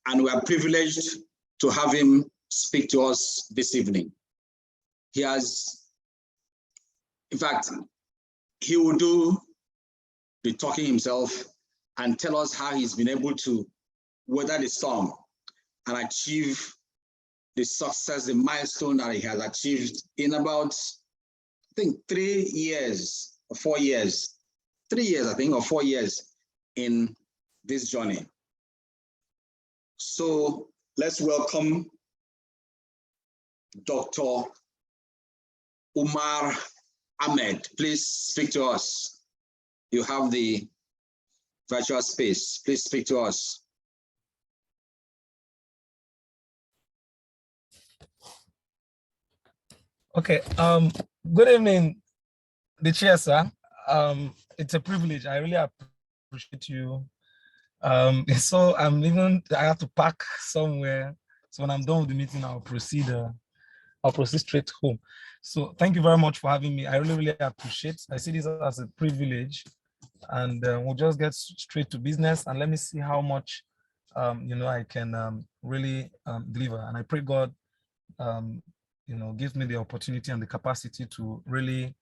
and we are privileged to have him speak to us this evening. He has, in fact, he will do the talking himself and tell us how he's been able to weather the storm and achieve the success, the milestone that he has achieved in about, I think, 3 years or 4 years, 3 years, I think, or 4 years in this journey. So let's welcome Dr. Umar Ahmed. Please speak to us. You have the virtual space. Please speak to us. Okay. Good evening, the chair, sir. It's a privilege. I really appreciate you. So I have to park somewhere. So when I'm done with the meeting, I'll proceed straight home. So thank you very much for having me. I really appreciate. I see this as a privilege, and we'll just get straight to business, and let me see how much I can really deliver. And I pray God gives me the opportunity and the capacity to really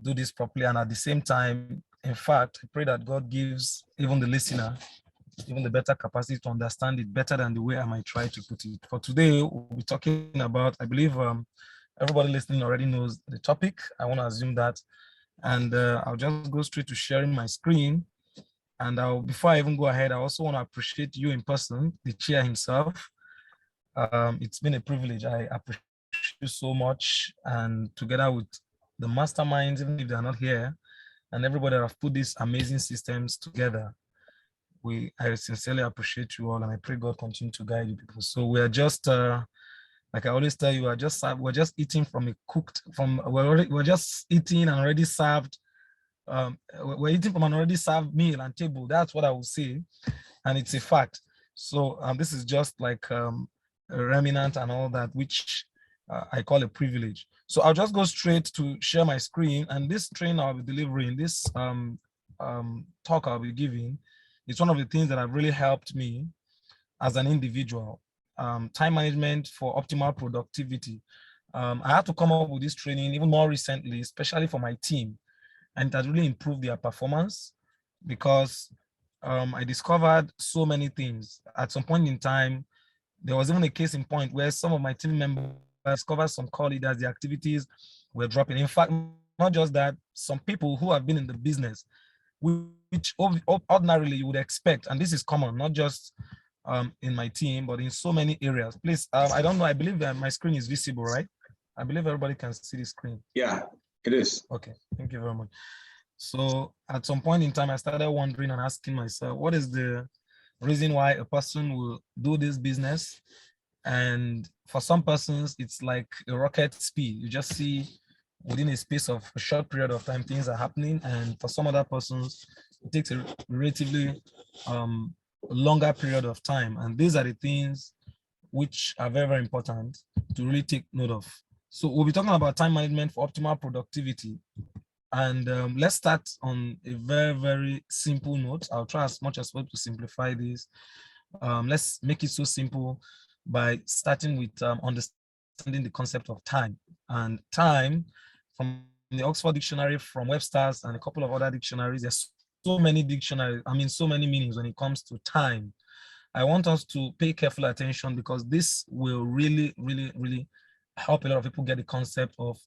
do this properly. And at the same time, in fact, I pray that God gives even the listener even the better capacity to understand it better than the way I might try to put it. For today, we'll be talking about, I believe everybody listening already knows the topic. I want to assume that. And I'll just go straight to sharing my screen. And before I even go ahead, I also want to appreciate you in person, the chair himself. It's been a privilege. I appreciate you so much. And together with the masterminds, even if they're not here, and everybody that have put these amazing systems together, I sincerely appreciate you all, and I pray God continue to guide you people. So we are just, like I always tell you, we're just eating from we're just eating and already served. We're eating from an already served meal and table. That's what I will say, and it's a fact. So this is just like a remnant and all that, which I call a privilege. So I'll just go straight to share my screen, and this training I'll be delivering, this talk I'll be giving, it's one of the things that have really helped me as an individual. Time management for optimal productivity. I had to come up with this training even more recently, especially for my team, and it has really improved their performance because I discovered so many things. At some point in time, there was even a case in point where some of my team members discovered some core leaders, the activities were dropping. In fact, not just that, some people who have been in the business, which ordinarily you would expect, and this is common, not just in my team, but in so many areas. Please, I don't know, I believe that my screen is visible, right? I believe everybody can see the screen. Yeah, it is. Okay, thank you very much. So at some point in time, I started wondering and asking myself, what is the reason why a person will do this business? And for some persons, it's like a rocket speed. You just see within a space of a short period of time, things are happening. And for some other persons, it takes a relatively longer period of time. And these are the things which are very, very important to really take note of. So we'll be talking about time management for optimal productivity. And let's start on a very, very simple note. I'll try as much as possible to simplify this. Let's make it so simple by starting with understanding the concept of time. And time, from the Oxford Dictionary, from Webster's, and a couple of other dictionaries, there's so many dictionaries, so many meanings when it comes to time. I want us to pay careful attention because this will really, really, really help a lot of people get the concept of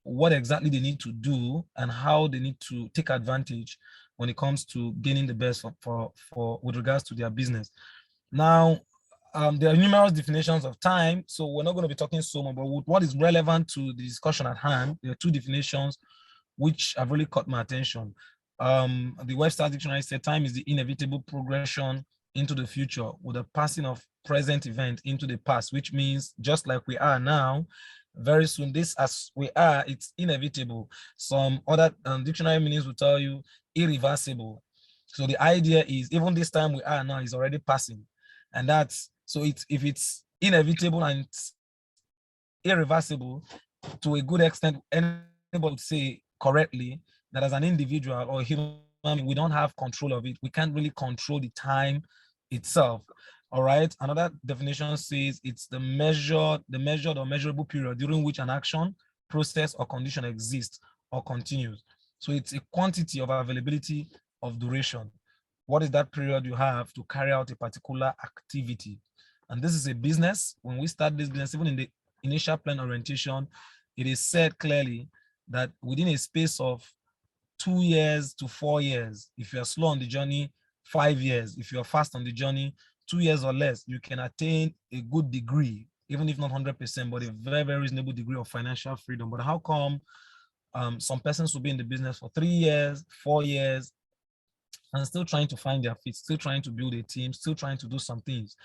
what exactly they need to do and how they need to take advantage when it comes to gaining the best for with regards to their business. Now, there are numerous definitions of time, so we're not going to be talking so much, but what is relevant to the discussion at hand, there are two definitions which have really caught my attention. The Webster's Dictionary said time is the inevitable progression into the future with the passing of present event into the past, which means just like we are now, very soon, this as we are, it's inevitable. Some other dictionary meanings will tell you irreversible. So the idea is even this time we are now is already passing. And that's, so if it's inevitable and it's irreversible to a good extent, anybody would say correctly that as an individual or human, we don't have control of it. We can't really control the time itself. All right. Another definition says it's the measured or measurable period during which an action, process, or condition exists or continues. So it's a quantity of availability of duration. What is that period you have to carry out a particular activity? And this is a business. When we start this business, even in the initial plan orientation, it is said clearly that within a space of 2 years to 4 years, if you're slow on the journey, 5 years, if you're fast on the journey, 2 years or less, you can attain a good degree, even if not 100%, but a very, very reasonable degree of financial freedom. But how come some persons will be in the business for 3 years, 4 years, and still trying to find their feet, still trying to build a team, still trying to do some things?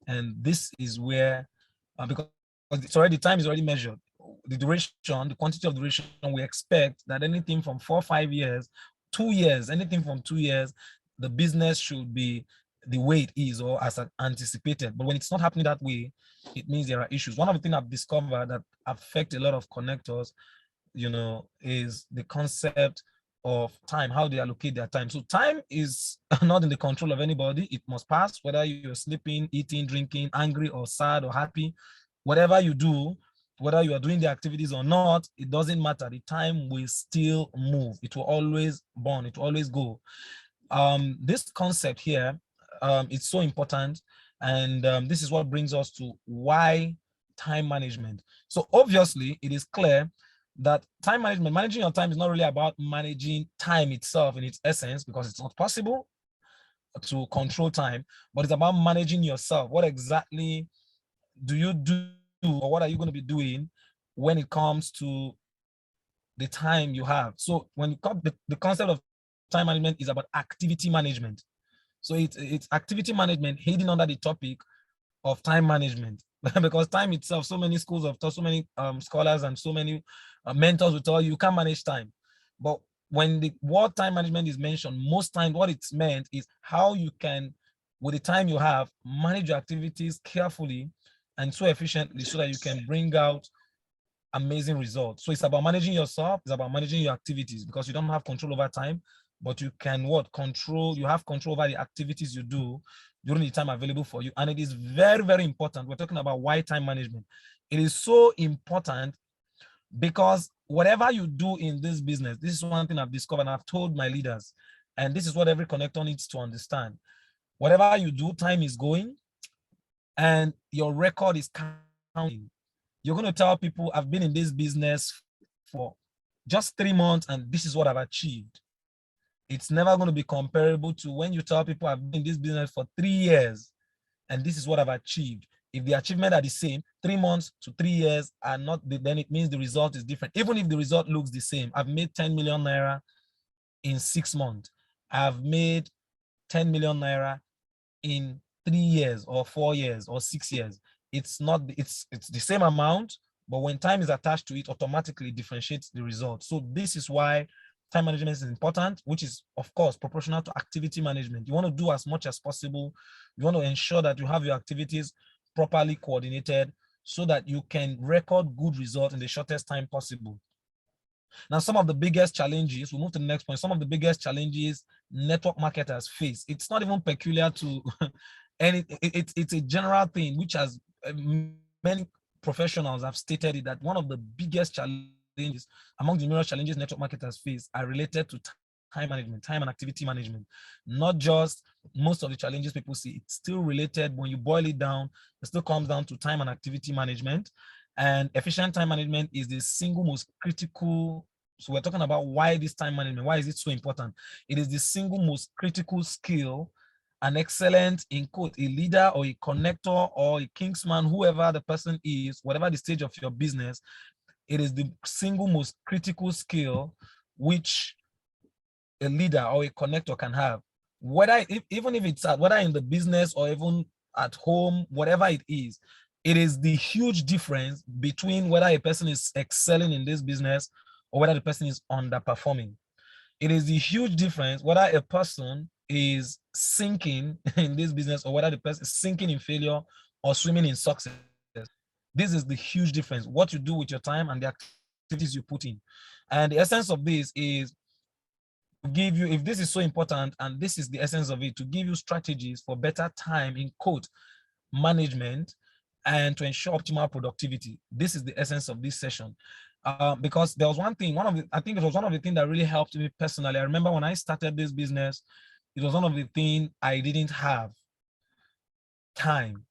And this is where, because it's already, time is already measured. The duration, the quantity of duration, we expect that anything from 4, 5 years, 2 years, anything from 2 years, the business should be the way it is or as anticipated. But when it's not happening that way, it means there are issues. One of the things I've discovered that affect a lot of connectors, is the concept of time, how they allocate their time. So time is not in the control of anybody. It must pass, whether you're sleeping, eating, drinking, angry or sad or happy, whatever you do, whether you are doing the activities or not, it doesn't matter. The time will still move. It will always burn. It will always go. This concept here, it's so important. And this is what brings us to why time management. So obviously, it is clear that time management, managing your time, is not really about managing time itself in its essence, because it's not possible to control time, but it's about managing yourself. What exactly do you do, or what are you going to be doing when it comes to the time you have? So when it comes, the concept of time management is about activity management. So it's activity management hidden under the topic of time management. Because time itself, so many schools of thought, so many scholars and so many mentors will tell you can't manage time. But when the word time management is mentioned, most times what it's meant is how you can, with the time you have, manage your activities carefully and so efficiently so that you can bring out amazing results. So it's about managing yourself, it's about managing your activities, because you don't have control over time, but you can control, you have control over the activities you do during the time available for you. And it is very, very important. We're talking about why time management. It is so important because whatever you do in this business, this is one thing I've discovered and I've told my leaders, and this is what every connector needs to understand. Whatever you do, time is going and your record is counting. You're going to tell people, I've been in this business for just 3 months and this is what I've achieved. It's never going to be comparable to when you tell people, I've been in this business for 3 years and this is what I've achieved. If the achievement are the same, 3 months to 3 years are not, then it means the result is different. Even if the result looks the same, I've made 10 million naira in 6 months. I've made 10 million naira in 3 years or 4 years or 6 years. It's not, it's the same amount, but when time is attached to it, automatically differentiates the result. So this is why time management is important, which is of course proportional to activity management. You want to do as much as possible. You want to ensure that you have your activities properly coordinated so that you can record good results in the shortest time possible. Now, some of the biggest challenges, we'll move to the next point. Some of the biggest challenges network marketers face, it's not even peculiar to any, it's a general thing, which has many professionals have stated it, that one of the biggest challenges among the numerous challenges network marketers face are related to time management, time and activity management. Not just most of the challenges people see, it's still related. When you boil it down, it still comes down to time and activity management. And efficient time management is the single most critical. So we're talking about why this time management, why is it so important? It is the single most critical skill and excellent, in quote, a leader or a connector or a kingsman, whoever the person is, whatever the stage of your business, it is the single most critical skill which a leader or a connector can have. Whether, even if it's whether in the business or even at home, whatever it is the huge difference between whether a person is excelling in this business or whether the person is underperforming. It is the huge difference whether a person is sinking in this business or whether the person is sinking in failure or swimming in success. This is the huge difference, what you do with your time and the activities you put in. And the essence of this is to give you, if this is so important, and this is the essence of it, to give you strategies for better time, in quote, management, and to ensure optimal productivity. This is the essence of this session. Because there was one thing, I think it was one of the things that really helped me personally. I remember when I started this business, it was one of the things I didn't have time.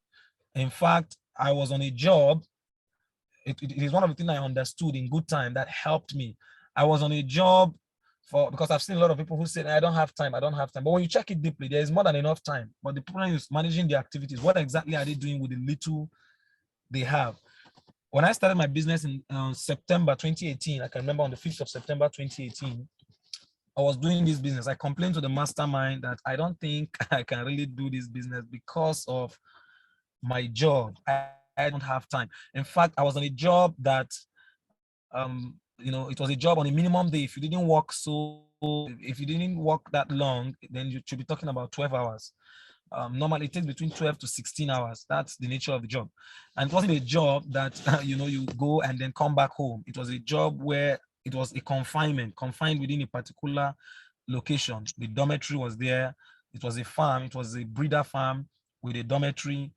In fact, I was on a job. It is one of the things I understood in good time that helped me. I was on a job because I've seen a lot of people who say, I don't have time, I don't have time. But when you check it deeply, there is more than enough time. But the problem is managing the activities. What exactly are they doing with the little they have? When I started my business in September 2018, I can remember on the 5th of September 2018, I was doing this business. I complained to the mastermind that I don't think I can really do this business because of my job. I don't have time. In fact, I was on a job that, it was a job on a minimum day. If you didn't work that long, then you should be talking about 12 hours. Normally it takes between 12 to 16 hours. That's the nature of the job. And it wasn't a job that, you go and then come back home. It was a job where it was a confined within a particular location. The dormitory was there. It was a farm. It was a breeder farm with a dormitory.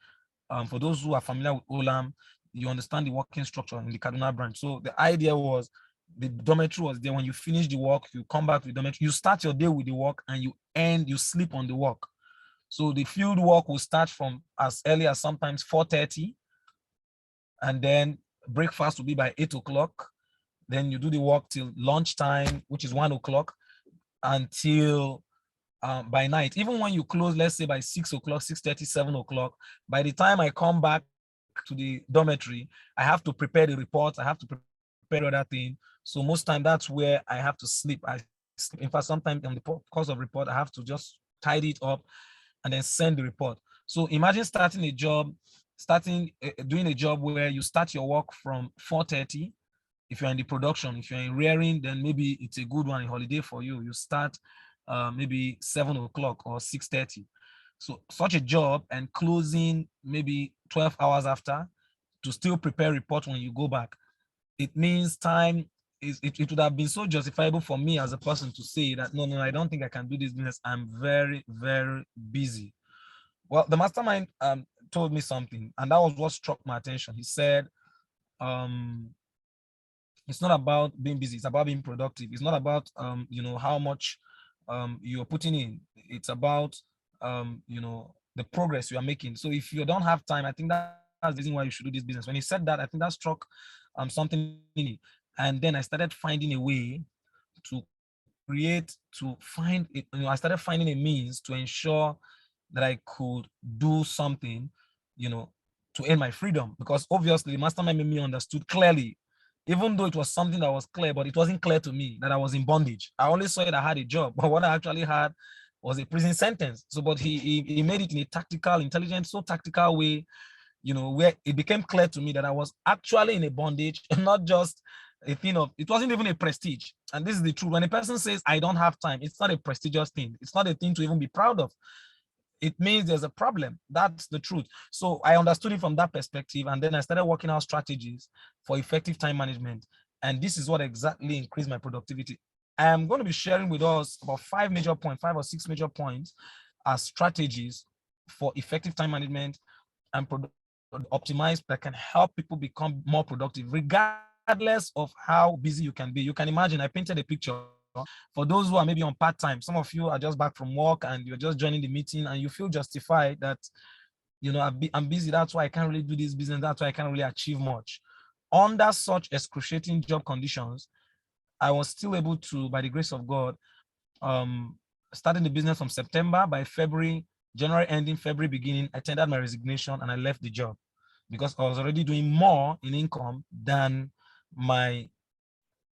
For those who are familiar with Olam, you understand the working structure in the Kaduna branch. So the idea was the dormitory was there. When you finish the work, you come back to the dormitory. You start your day with the work and you sleep on the work. So the field work will start from as early as sometimes 4:30, and then breakfast will be by 8 o'clock. Then you do the work till lunchtime, which is 1 o'clock, until by night. Even when you close, let's say by 6 o'clock, 6:30, 7 o'clock, by the time I come back to the dormitory, I have to prepare the report. I have to prepare other thing. So most time that's where I have to sleep. I sleep. In fact, sometimes on the course of report, I have to just tidy it up and then send the report. So imagine doing a job where you start your work from 4:30. If you're in the production, if you're in rearing, then maybe it's a good one, a holiday for you. You start maybe 7 o'clock or 6:30. So such a job and closing maybe 12 hours after to still prepare report when you go back. It means time it would have been so justifiable for me as a person to say that, no, I don't think I can do this business. I'm very, very busy. Well, the mastermind told me something, and that was what struck my attention. He said, it's not about being busy, it's about being productive. It's not about how much you're putting in. It's about the progress you are making. So if you don't have time, I think that's the reason why you should do this business. When he said that, I think that struck something in me. And then I started finding a way to find it. I started finding a means to ensure that I could do something, to earn my freedom. Because obviously the mastermind made me understood clearly, even though it was something that was clear, but it wasn't clear to me that I was in bondage. I only saw it, I had a job, but what I actually had was a prison sentence. So, but he made it in a tactical, intelligent, so tactical way, where it became clear to me that I was actually in a bondage, and not just a thing of, it wasn't even a prestige. And this is the truth. When a person says, I don't have time, it's not a prestigious thing. It's not a thing to even be proud of. It means there's a problem. That's the truth. So I understood it from that perspective. And then I started working out strategies for effective time management. And this is what exactly increased my productivity. I am going to be sharing with us about 5 or 6 major points as strategies for effective time management and optimize that can help people become more productive, regardless of how busy you can be. You can imagine, I painted a picture for those who are maybe on part-time. Some of you are just back from work and you're just joining the meeting and you feel justified that, I'm busy. That's why I can't really do this business. That's why I can't really achieve much. Under such excruciating job conditions, I was still able to, by the grace of God, starting the business from September. By February, January ending, February beginning, I tendered my resignation and I left the job because I was already doing more in income than my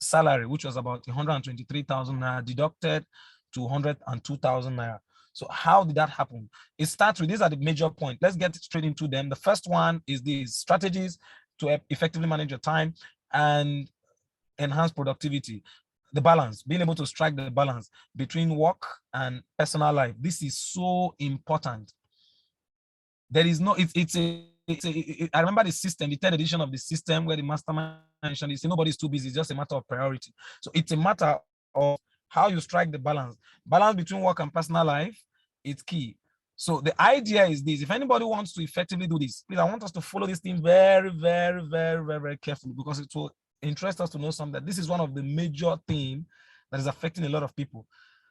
salary, which was about 123,000 naira, deducted to 102,000 naira. So how did that happen? It starts with, these are the major points. Let's get straight into them. The first one is these strategies to effectively manage your time and enhance productivity. The balance, being able to strike the balance between work and personal life. This is so important. There is no, I remember the system, the third edition of the system, where the mastermind mentioned, is nobody's too busy, it's just a matter of priority. So it's a matter of how you strike the balance. Balance between work and personal life is key. So the idea is this: if anybody wants to effectively do this, please, I want us to follow this thing very, very, very, very, very carefully, because it will interest us to know something, that this is one of the major things that is affecting a lot of people.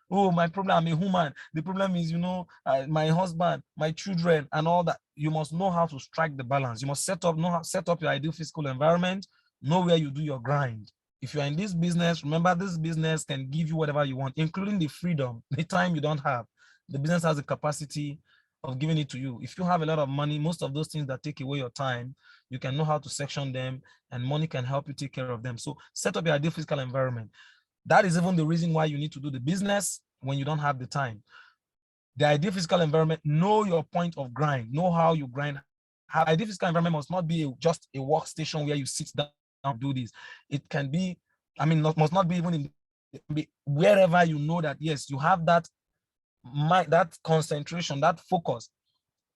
Oh, my problem, I'm a human. The problem is, my husband, my children, and all that. You must know how to strike the balance. You must set up your ideal physical environment, know where you do your grind. If you're in this business, remember, this business can give you whatever you want, including the freedom, the time you don't have. The business has the capacity of giving it to you. If you have a lot of money, most of those things that take away your time, you can know how to section them, and money can help you take care of them. So set up your ideal physical environment. That is even the reason why you need to do the business when you don't have the time. The ideal physical environment, know your point of grind, know how you grind. Ideal physical environment must not be just a workstation where you sit down and do this. It can be, must not be even wherever you know that, yes, you have that concentration, that focus.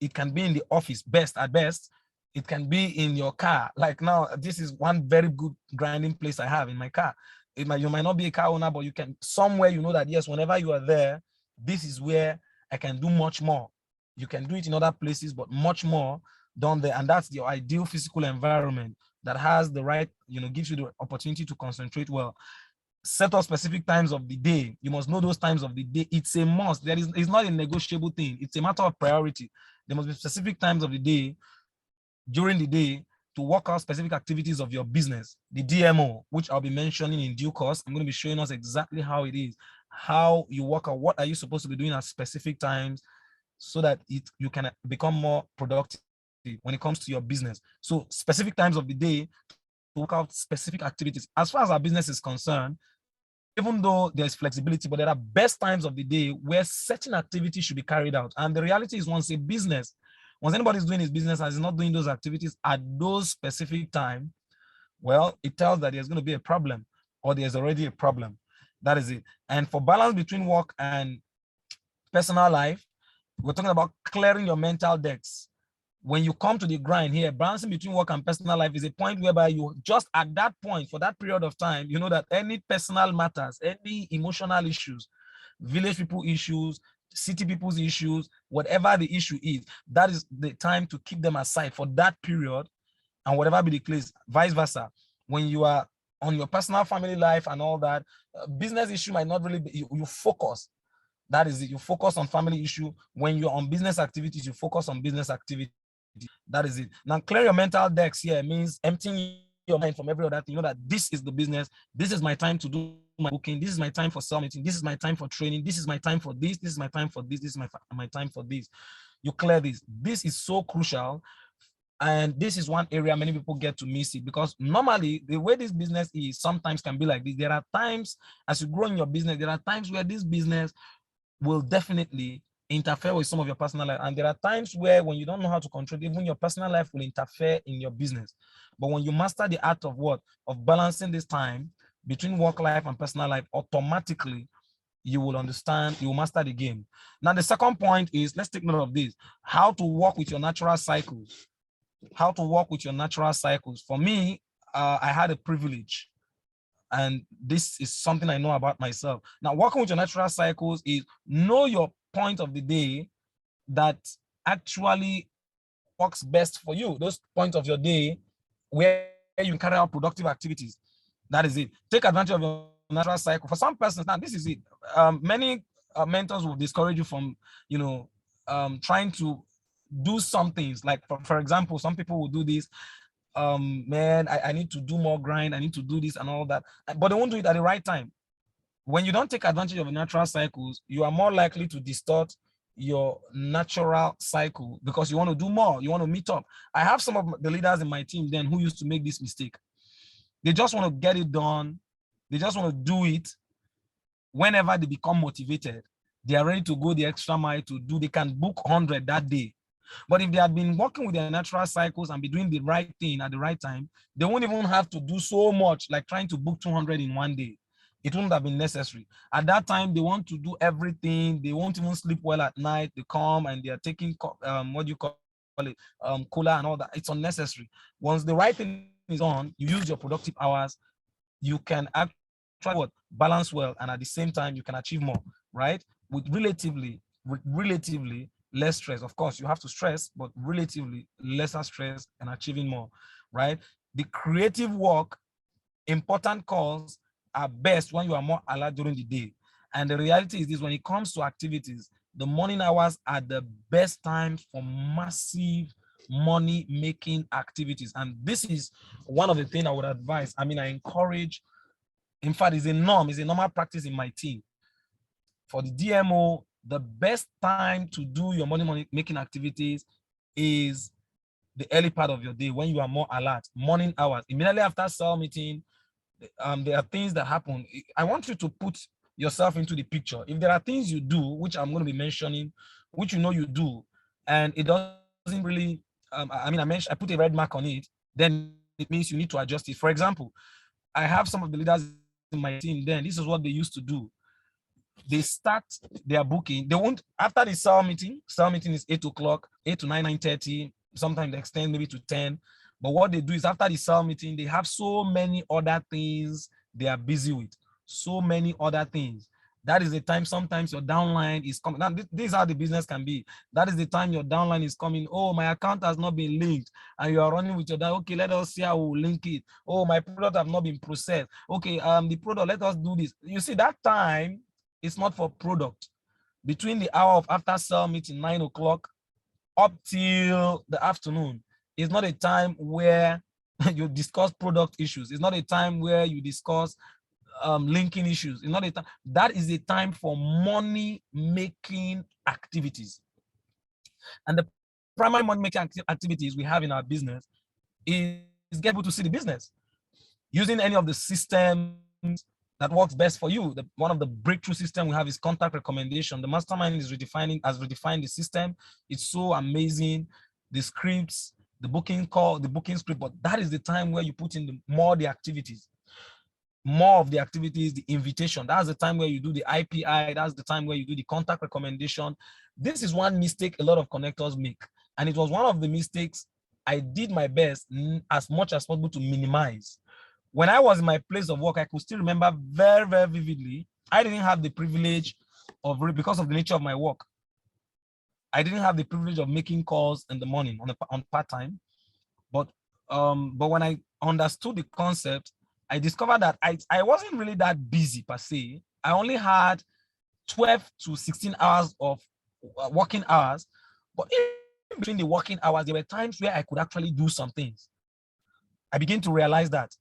It can be in the office, at best. It can be in your car. Like now, this is one very good grinding place I have in my car. You might not be a car owner, but you can somewhere, you know that, yes, whenever you are there, this is where I can do much more. You can do it in other places, but much more done there. And that's your ideal physical environment that has the right, gives you the opportunity to concentrate well. Set up specific times of the day. You must know those times of the day. It's a must. It's not a negotiable thing. It's a matter of priority. There must be specific times of the day, during the day, to work out specific activities of your business. The DMO, which I'll be mentioning in due course. I'm going to be showing us exactly how it is, how you work out, what are you supposed to be doing at specific times, so that you can become more productive when it comes to your business. So specific times of the day to work out specific activities. As far as our business is concerned, even though there's flexibility, but there are best times of the day where certain activities should be carried out. And the reality is, once anybody's doing his business and is not doing those activities at those specific time, well, it tells that there's going to be a problem, or there's already a problem. That is it. And for balance between work and personal life, we're talking about clearing your mental decks. When you come to the grind here, balancing between work and personal life is a point whereby you just at that point, for that period of time, you know that any personal matters, any emotional issues, village people issues, city people's issues, whatever the issue is, that is the time to keep them aside for that period, and whatever be the case, vice versa. When you are on your personal family life and all that, business issue might not really be, you focus. That is it. You focus on family issue. When you're on business activities, you focus on business activities. That is it. Now, clear your mental decks here means emptying your mind from every other thing. You know that this is the business. This is my time to do my booking. This is my time for submitting. This is my time for training. This is my time for this. This is my time for this. This is my time for this. You clear this. This is so crucial. And this is one area many people get to miss it, because normally the way this business is sometimes can be like this. There are times, as you grow in your business, there are times where this business will definitely interfere with some of your personal life. And there are times where, when you don't know how to control, even your personal life will interfere in your business. But when you master the art of of balancing this time between work life and personal life, automatically you will understand, you will master the game. Now, the second point is, let's take note of this: how to work with your natural cycles. How to work with your natural cycles. For me, I had a privilege, and this is something I know about myself. Now, working with your natural cycles is know your point of the day that actually works best for you. Those points of your day where you carry out productive activities. That is it. Take advantage of your natural cycle. For some persons, now this is it. Many mentors will discourage you from, trying to do some things. Like, for example, some people will do this. Man, I need to do more grind. I need to do this and all that. But they won't do it at the right time. When you don't take advantage of the natural cycles, you are more likely to distort your natural cycle, because you want to do more. You want to meet up. I have some of the leaders in my team then who used to make this mistake. They just want to get it done. They just want to do it. Whenever they become motivated, they are ready to go the extra mile to do. They can book 100 that day. But if they had been working with their natural cycles and be doing the right thing at the right time, they won't even have to do so much, like trying to book 200 in one day. It wouldn't have been necessary. At that time, they want to do everything. They won't even sleep well at night. They come and they are taking, what do you call it, cola and all that. It's unnecessary. Once the right thing is on, you use your productive hours, you can actually balance well, and at the same time, you can achieve more, right? With relatively less stress. Of course, you have to stress, but relatively lesser stress and achieving more, right? The creative work, important calls are best when you are more alert during the day. And the reality is this: when it comes to activities, the morning hours are the best time for massive money making activities. And this is one of the things I would advise. I mean, I encourage, in fact, it's a norm, it's a normal practice in my team. For the DMO, the best time to do your money making activities is the early part of your day when you are more alert, morning hours. Immediately after cell meeting, there are things that happen. I want you to put yourself into the picture. If there are things you do, which I'm going to be mentioning, which you know you do, and it doesn't really, I put a red mark on it, then it means you need to adjust it. For example, I have some of the leaders in my team, then this is what they used to do. They start their booking. They won't, after the cell meeting is 8 o'clock, 8 to 9, 9:30, sometimes they extend maybe to 10. But what they do is after the cell meeting, they have so many other things they are busy with. So many other things. That is the time sometimes your downline is coming. Now, this is how the business can be. That is the time your downline is coming. Oh, my account has not been linked. And you are running with your down. Okay, let us see how we'll link it. Oh, my product have not been processed. Okay, the product, let us do this. You see, that time is not for product. Between the hour of after cell meeting, 9 o'clock, up till the afternoon, is not a time where you discuss product issues. It's not a time where you discuss linking issues. It's not a time. That is a time for money making activities. And the primary money making activities we have in our business is get people to see the business using any of the systems that works best for you. One of the breakthrough system we have is contact recommendation. The mastermind has redefined the system. It's so amazing. The scripts, the booking call, the booking script, but that is the time where you put in more of the activities, the invitation. That's the time where you do the IPI. That's the time where you do the contact recommendation. This is one mistake a lot of connectors make. And it was one of the mistakes I did my best as much as possible to minimize. When I was in my place of work, I could still remember very, very vividly. I didn't have the privilege because of the nature of my work. I didn't have the privilege of making calls in the morning on part-time. But when I understood the concept, I discovered that I wasn't really that busy per se. I only had 12 to 16 hours of working hours. But in between the working hours, there were times where I could actually do some things. I began to realize that.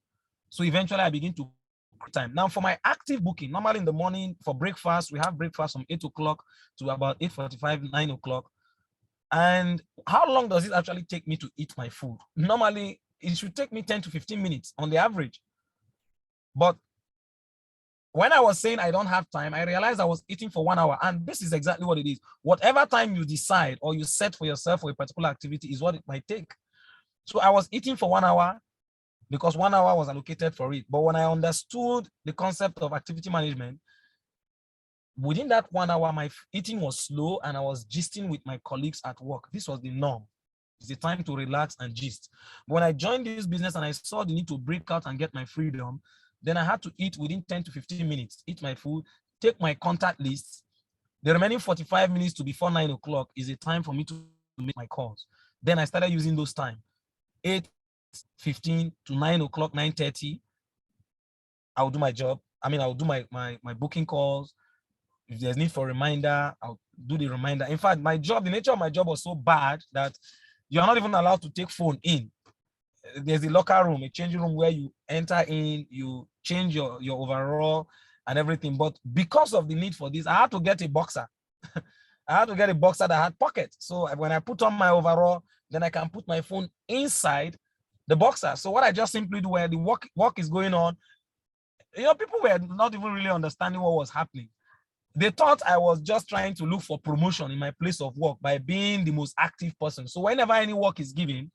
So eventually I begin to time. Now for my active booking, normally in the morning for breakfast, we have breakfast from 8 o'clock to about 8:45, 9 o'clock. And how long does it actually take me to eat my food? Normally it should take me 10 to 15 minutes on the average. But when I was saying I don't have time, I realized I was eating for 1 hour. And this is exactly what it is. Whatever time you decide or you set for yourself for a particular activity is what it might take. So I was eating for 1 hour, because 1 hour was allocated for it. But when I understood the concept of activity management, within that 1 hour, my eating was slow and I was gisting with my colleagues at work. This was the norm. It's the time to relax and gist. But when I joined this business and I saw the need to break out and get my freedom, then I had to eat within 10 to 15 minutes, eat my food, take my contact list. The remaining 45 minutes to before 9 o'clock is a time for me to make my calls. Then I started using those time. 8:15 to 9 o'clock, 9:30, I'll do my job. I'll do my booking calls. If there's need for a reminder, I'll do the reminder. In fact, the nature of my job was so bad that you're not even allowed to take phone in. There's a locker room, a changing room where you enter in, you change your overall and everything. But because of the need for this, I had to get a boxer. I had to get a boxer that had pockets. So when I put on my overall, then I can put my phone inside the boxer. So what I just simply do where the work is going on, people were not even really understanding what was happening. They thought I was just trying to look for promotion in my place of work by being the most active person. So whenever any work is given,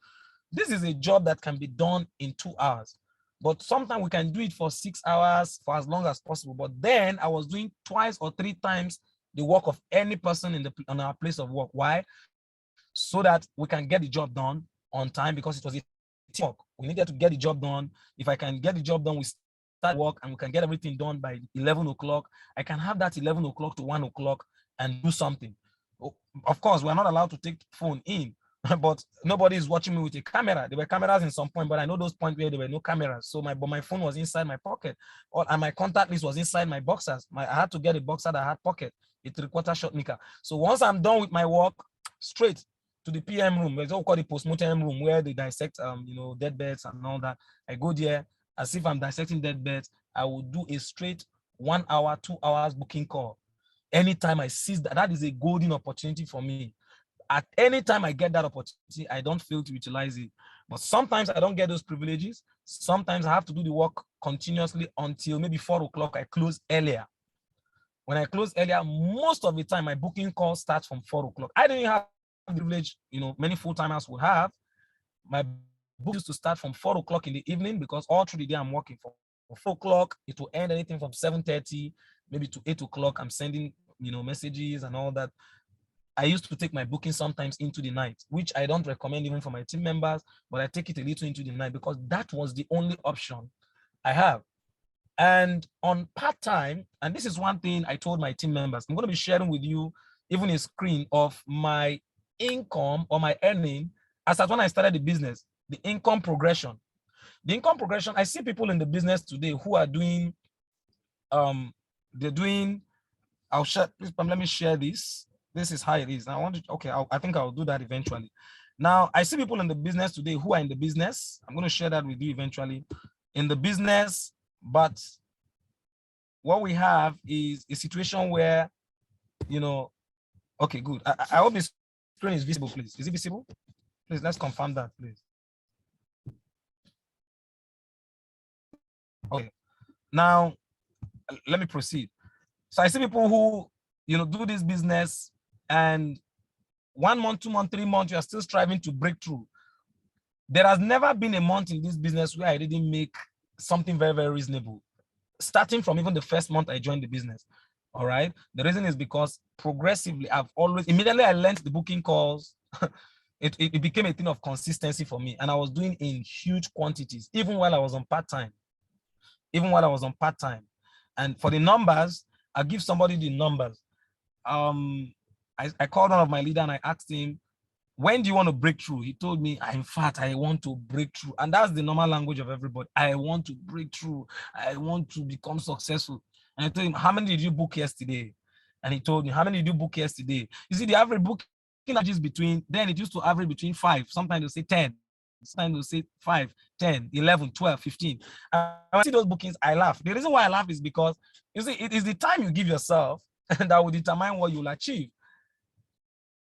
this is a job that can be done in 2 hours. But sometimes we can do it for 6 hours, for as long as possible. But then I was doing twice or 3 times the work of any person on our place of work. Why? So that we can get the job done on time, because it was a teamwork. We needed to get the job done. If I can get the job done, we start work and we can get everything done by 11 o'clock. I can have that 11 o'clock to 1 o'clock and do something. Of course, we're not allowed to take phone in, but nobody is watching me with a camera. There were cameras in some point, but I know those points where there were no cameras. So my phone was inside my pocket, and my contact list was inside my boxers. I had to get a boxer that had pocket, a 3/4 shot nika. So once I'm done with my work, straight to the PM room, there's what called the post-mortem room where they dissect dead beds and all that. I go there as if I'm dissecting dead beds. I will do a straight 1 hour, 2 hours booking call. Anytime I seize that, that is a golden opportunity for me. At any time I get that opportunity, I don't fail to utilize it. But sometimes I don't get those privileges. Sometimes I have to do the work continuously until maybe 4 o'clock. I close earlier. When I close earlier, most of the time my booking call starts from 4 o'clock. I didn't have the privilege, many full-timers would have. My book used to start from 4 o'clock in the evening because all through the day I'm working. For 4 o'clock, it will end anything from 7:30, maybe to 8 o'clock. I'm sending, messages and all that. I used to take my booking sometimes into the night, which I don't recommend even for my team members, but I take it a little into the night because that was the only option I have. And on part-time, and this is one thing I told my team members, I'm going to be sharing with you even a screen of my income or my earning as at when I started the business, the income progression. The income progression, I see people in the business today who are doing, I'll share, please, let me share this. This is how it is. I want to, okay, I think I'll do that eventually. Now, I see people in the business today who are in the business. I'm going to share that with you eventually. In the business, but what we have is a situation where, okay, good. I hope this screen is visible, please. Is it visible? Please, let's confirm that, please. Okay. Now, let me proceed. So I see people who, do this business and 1 month, 2 months, 3 months, you are still striving to break through. There has never been a month in this business where I didn't make something very, very reasonable, starting from even the first month I joined the business. All right. The reason is because progressively, immediately I learned the booking calls. it became a thing of consistency for me. And I was doing in huge quantities, even while I was on part-time. And for the numbers, I'll give somebody the numbers. I called one of my leaders and I asked him, when do you want to break through? He told me, in fact, I want to break through. And that's the normal language of everybody. I want to break through. I want to become successful. And I told him, how many did you book yesterday? And he told me, how many did you book yesterday? You see, the average booking averages then it used to average between 5. Sometimes they'll say 10. Sometimes they'll say 5, 10, 11, 12, 15. And when I see those bookings, I laugh. The reason why I laugh is because, you see, it is the time you give yourself that will determine what you'll achieve.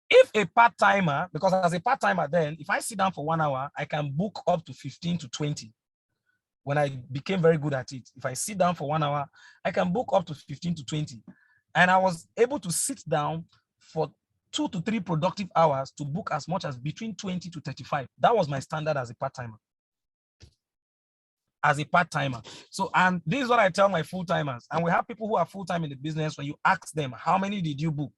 If a part-timer, because as a part-timer then, if I sit down for 1 hour, I can book up to 15 to 20. When I became very good at it, if I sit down for 1 hour, I can book up to 15 to 20. And I was able to sit down for 2 to 3 productive hours to book as much as between 20 to 35. That was my standard as a part-timer. So, and this is what I tell my full-timers. And we have people who are full-time in the business. When you ask them, how many did you book?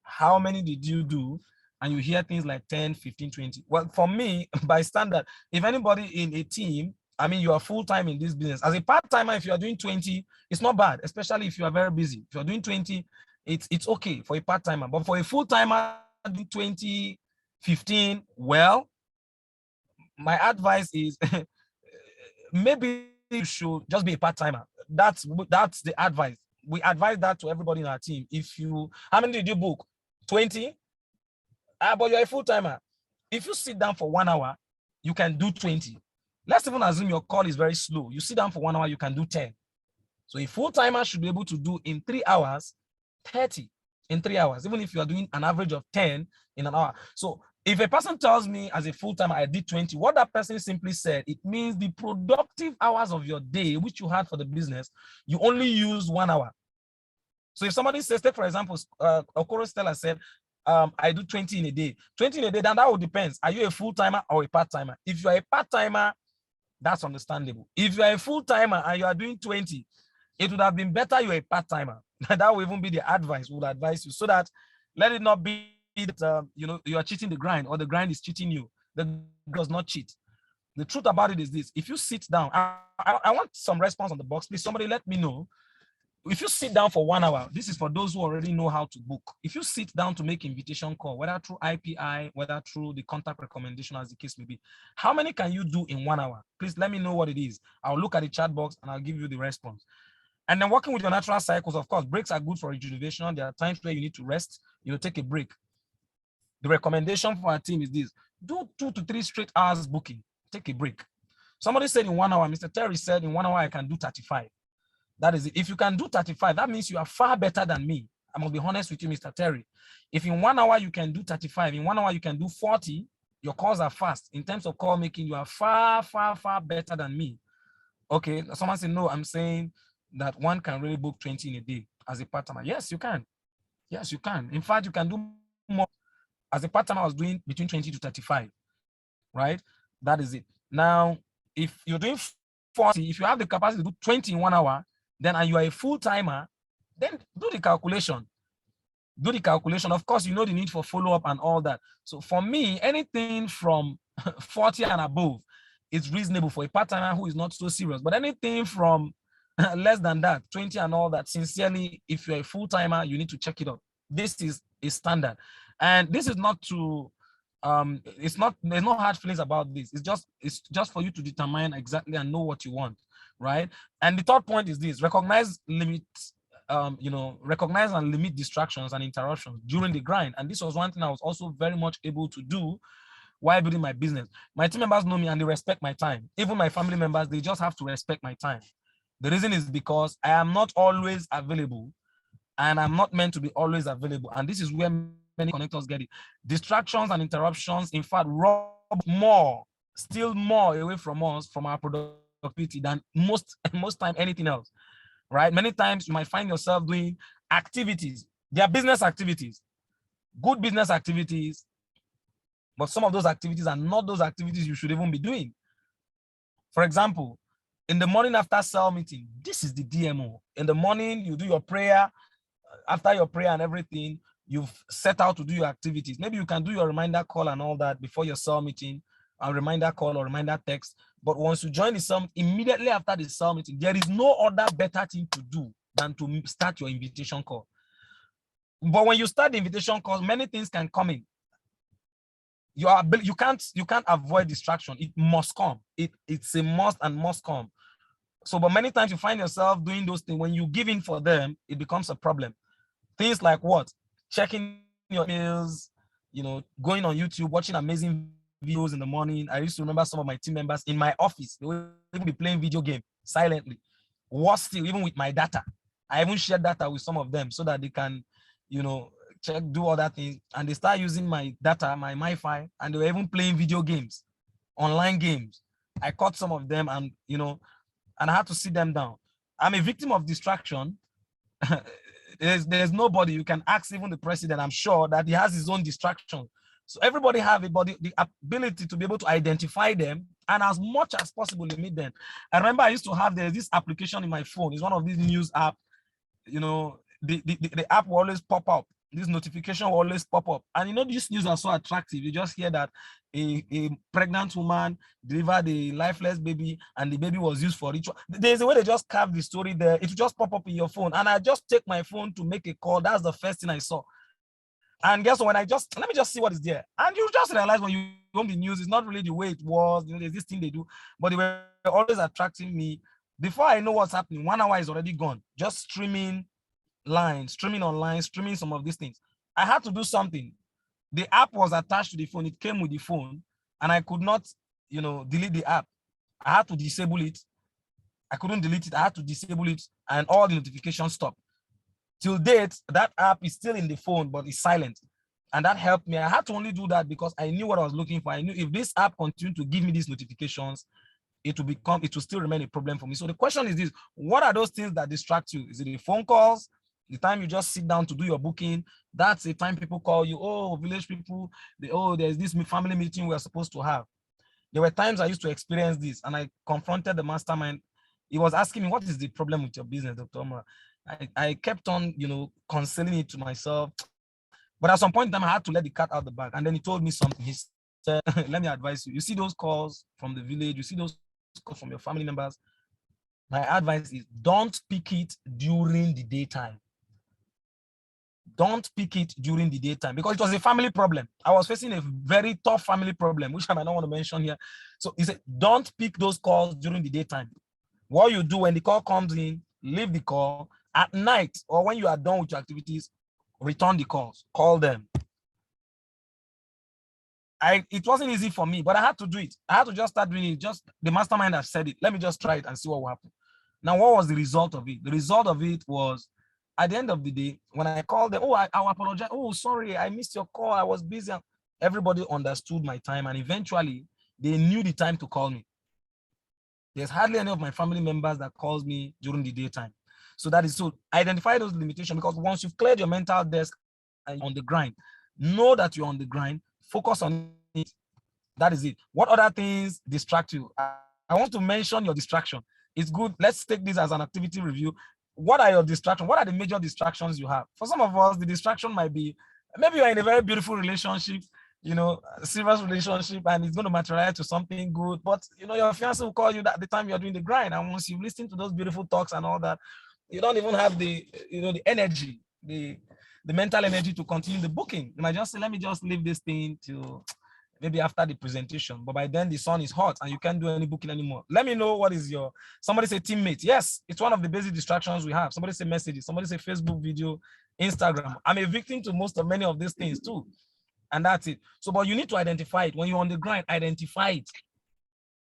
How many did you do? And you hear things like 10, 15, 20. Well, for me, by standard, if anybody in a team, I mean, you are full-time in this business. As a part-timer, if you are doing 20, it's not bad, especially if you are very busy. If you're doing 20, it's okay for a part-timer. But for a full-timer, 20, 15, well, my advice is maybe you should just be a part-timer. That's the advice. We advise that to everybody in our team. How many did you book? 20? But you're a full-timer. If you sit down for 1 hour, you can do 20. Let's even assume your call is very slow. You sit down for 1 hour, you can do 10. So a full-timer should be able to do in 3 hours, 30 in 3 hours, even if you are doing an average of 10 in an hour. So if a person tells me as a full-timer, I did 20, what that person simply said, it means the productive hours of your day, which you had for the business, you only use 1 hour. So if somebody says, take for example, Okoro Stella said, I do 20 in a day. 20 in a day, then that would depend. Are you a full-timer or a part-timer? If you are a part-timer, that's understandable. If you are a full-timer and you are doing 20, it would have been better you're a part-timer. That would even be the advice we would advise you, so that let it not be that you are cheating the grind or the grind is cheating you. The grind does not cheat. The truth about it is this: if you sit down, I want some response on the box, please. Somebody let me know. if you sit down for 1 hour, this is for those who already know how to book. If you sit down to make invitation call, whether through IPI, whether through the contact recommendation, as the case may be, how many can you do in 1 hour? Please let me know what it is. I'll look at the chat box and I'll give you the response. And then working with your natural cycles, of course, breaks are good for rejuvenation. There are times where you need to rest, take a break. The recommendation for our team is this: do 2 to 3 straight hours booking, take a break. Somebody said in 1 hour, Mr. Terry said in 1 hour, I can do 35. That is it. If you can do 35, that means you are far better than me. I'm going to be honest with you, Mr. Terry. If in 1 hour you can do 35, in 1 hour you can do 40, your calls are fast. In terms of call making, you are far, far, far better than me. Okay, someone said, no, I'm saying that one can really book 20 in a day as a part-timer. Yes, you can. Yes, you can. In fact, you can do more. As a part-timer, I was doing between 20 to 35, right? That is it. Now, if you're doing 40, if you have the capacity to do 20 in 1 hour, then and you are a full-timer, then do the calculation. Do the calculation. Of course, you know the need for follow-up and all that. So for me, anything from 40 and above is reasonable for a part-timer who is not so serious. But anything from less than that, 20 and all that, sincerely, if you're a full-timer, you need to check it out. This is a standard. And this is not to there's no hard feelings about this. It's just for you to determine exactly and know what you want, right? And the third point is this: recognize limits, recognize and limit distractions and interruptions during the grind. And this was one thing I was also very much able to do while building my business. My team members know me and they respect my time. Even my family members, they just have to respect my time. The reason is because I am not always available, and I'm not meant to be always available. And this is where many connectors get it. Distractions and interruptions, in fact, rob still more away from us, from our productivity, than most time anything else, right? Many times you might find yourself doing activities. They are business activities, good business activities, but some of those activities are not those activities you should even be doing. For example, in the morning after cell meeting, this is the DMO. In the morning, you do your prayer. After your prayer and everything, you've set out to do your activities. Maybe you can do your reminder call and all that before your cell meeting, a reminder call or reminder text. But once you join the cell, immediately after the cell meeting, there is no other better thing to do than to start your invitation call. But when you start the invitation call, many things can come in. You can't avoid distraction. It must come. It's a must and must come. So, but many times you find yourself doing those things. When you give in for them, it becomes a problem. Things like what? Checking your emails, going on YouTube, watching amazing videos in the morning. I used to remember some of my team members in my office, they would even be playing video game silently. Worse still, even with my data. I even share data with some of them so that they can, check, do other things. And they start using my data, my MiFi, and they were even playing video games, online games. I caught some of them and, and I had to sit them down. I'm a victim of distraction. There's nobody you can ask, even the president, I'm sure, that he has his own distraction. So everybody have the ability to be able to identify them and as much as possible limit them. I remember I used to have this application in my phone. It's one of these news apps. The app will always pop up. This notification will always pop up. And these news are so attractive. You just hear that a pregnant woman delivered a lifeless baby and the baby was used for ritual. There's a way they just carve the story there. It will just pop up in your phone. And I just take my phone to make a call. That's the first thing I saw. And guess what? Let me just see what is there. And you just realize when you open the news, it's not really the way it was. There's this thing they do, but they were always attracting me. Before I know what's happening, 1 hour is already gone. Just streaming online, streaming some of these things. I had to do something. The app was attached to the phone. It came with the phone, and I could not, delete the app. I had to disable it. I couldn't delete it. I had to disable it, and all the notifications stopped. Till date, that app is still in the phone, but it's silent. And that helped me. I had to only do that because I knew what I was looking for. I knew if this app continued to give me these notifications, it will still remain a problem for me. So the question is this: what are those things that distract you? Is it the phone calls? The time you just sit down to do your booking? That's the time people call you. Oh, village people, there's this family meeting we're supposed to have. There were times I used to experience this, and I confronted the mastermind. He was asking me, what is the problem with your business, Dr. Umar? I kept on, concealing it to myself. But at some point in time, I had to let the cat out of the bag. And then he told me something. He said, let me advise you. You see those calls from the village, you see those calls from your family members, my advice is don't pick it during the daytime. Don't pick it during the daytime because it was a family problem. I was facing a very tough family problem, which I might not want to mention here. So he said, don't pick those calls during the daytime. What you do when the call comes in, leave the call. At night or when you are done with your activities, return the calls, call them. It wasn't easy for me, but I had to do it. I had to just start doing it. Just the mastermind has said it. Let me just try it and see what will happen. Now, what was the result of it? The result of it was at the end of the day, when I called them, I apologize. Oh, sorry, I missed your call. I was busy. Everybody understood my time, and eventually they knew the time to call me. There's hardly any of my family members that calls me during the daytime. So that is so identify those limitations, because once you've cleared your mental desk and you're on the grind, know that you're on the grind, focus on it. That is it. What other things distract you? I want to mention your distraction. It's good. Let's take this as an activity review. What are your distractions? What are the major distractions you have? For some of us, the distraction might be maybe you're in a very beautiful relationship, a serious relationship, and it's going to materialize to something good. But your fiance will call you at the time you're doing the grind, and once you've listened to those beautiful talks and all that, you don't even have the the energy, the mental energy to continue the booking. You might just say, let me just leave this thing to maybe after the presentation, but by then the sun is hot and you can't do any booking anymore. Let me know what is somebody say teammate. Yes, it's one of the basic distractions we have. Somebody say messages, somebody say Facebook video, Instagram. I'm a victim to many of these things too. And that's it. So, but you need to identify it. When you're on the grind, identify it.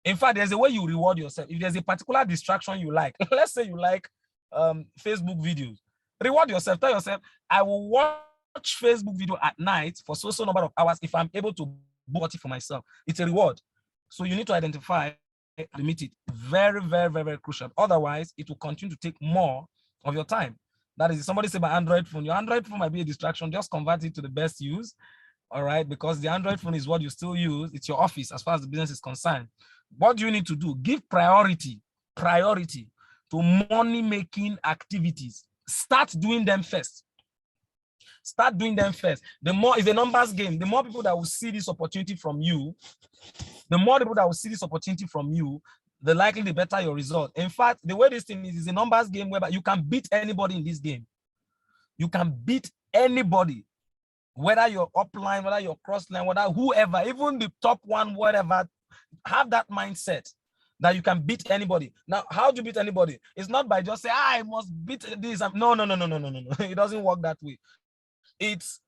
In fact, there's a way you reward yourself. If there's a particular distraction you like, let's say you like Facebook videos, reward yourself. Tell yourself, I will watch Facebook video at night for so number of hours if I'm able to book it for myself. It's a reward. So you need to identify and limit it. Very, very, very, very crucial. Otherwise, it will continue to take more of your time. That is, somebody say my Android phone. Your Android phone might be a distraction. Just convert it to the best use. All right, because the Android phone is what you still use. It's your office as far as the business is concerned. What do you need to do? Give priority to money-making activities. Start doing them first. Start doing them first. The more it's a numbers game. The more people that will see this opportunity from you, the likely the better your result. In fact, the way this thing is a numbers game whereby you can beat anybody in this game. You can beat anybody, whether you're upline, whether you're crossline, whether whoever, even the top one, whatever. Have that mindset that you can beat anybody. Now, how do you beat anybody? It's not by just saying, I must beat this. No. It doesn't work that way. It's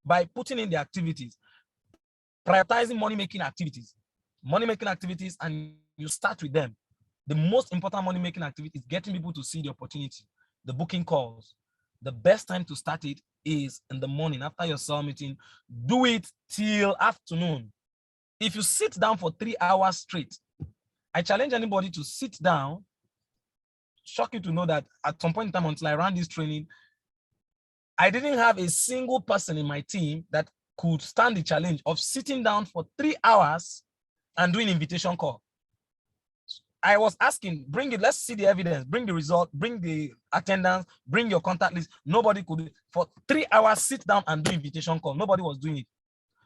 by putting in the activities, prioritizing money-making activities, and you start with them. The most important money-making activity is getting people to see the opportunity, the booking calls. The best time to start it is in the morning after your sales meeting. Do it till afternoon. If you sit down for 3 hours straight, I challenge anybody to sit down. Shock you to know that at some point in time until I ran this training, I didn't have a single person in my team that could stand the challenge of sitting down for 3 hours and doing invitation call. I was asking, bring it, let's see the evidence, bring the result, bring the attendance, bring your contact list. Nobody could, for 3 hours, sit down and do invitation call. Nobody was doing it.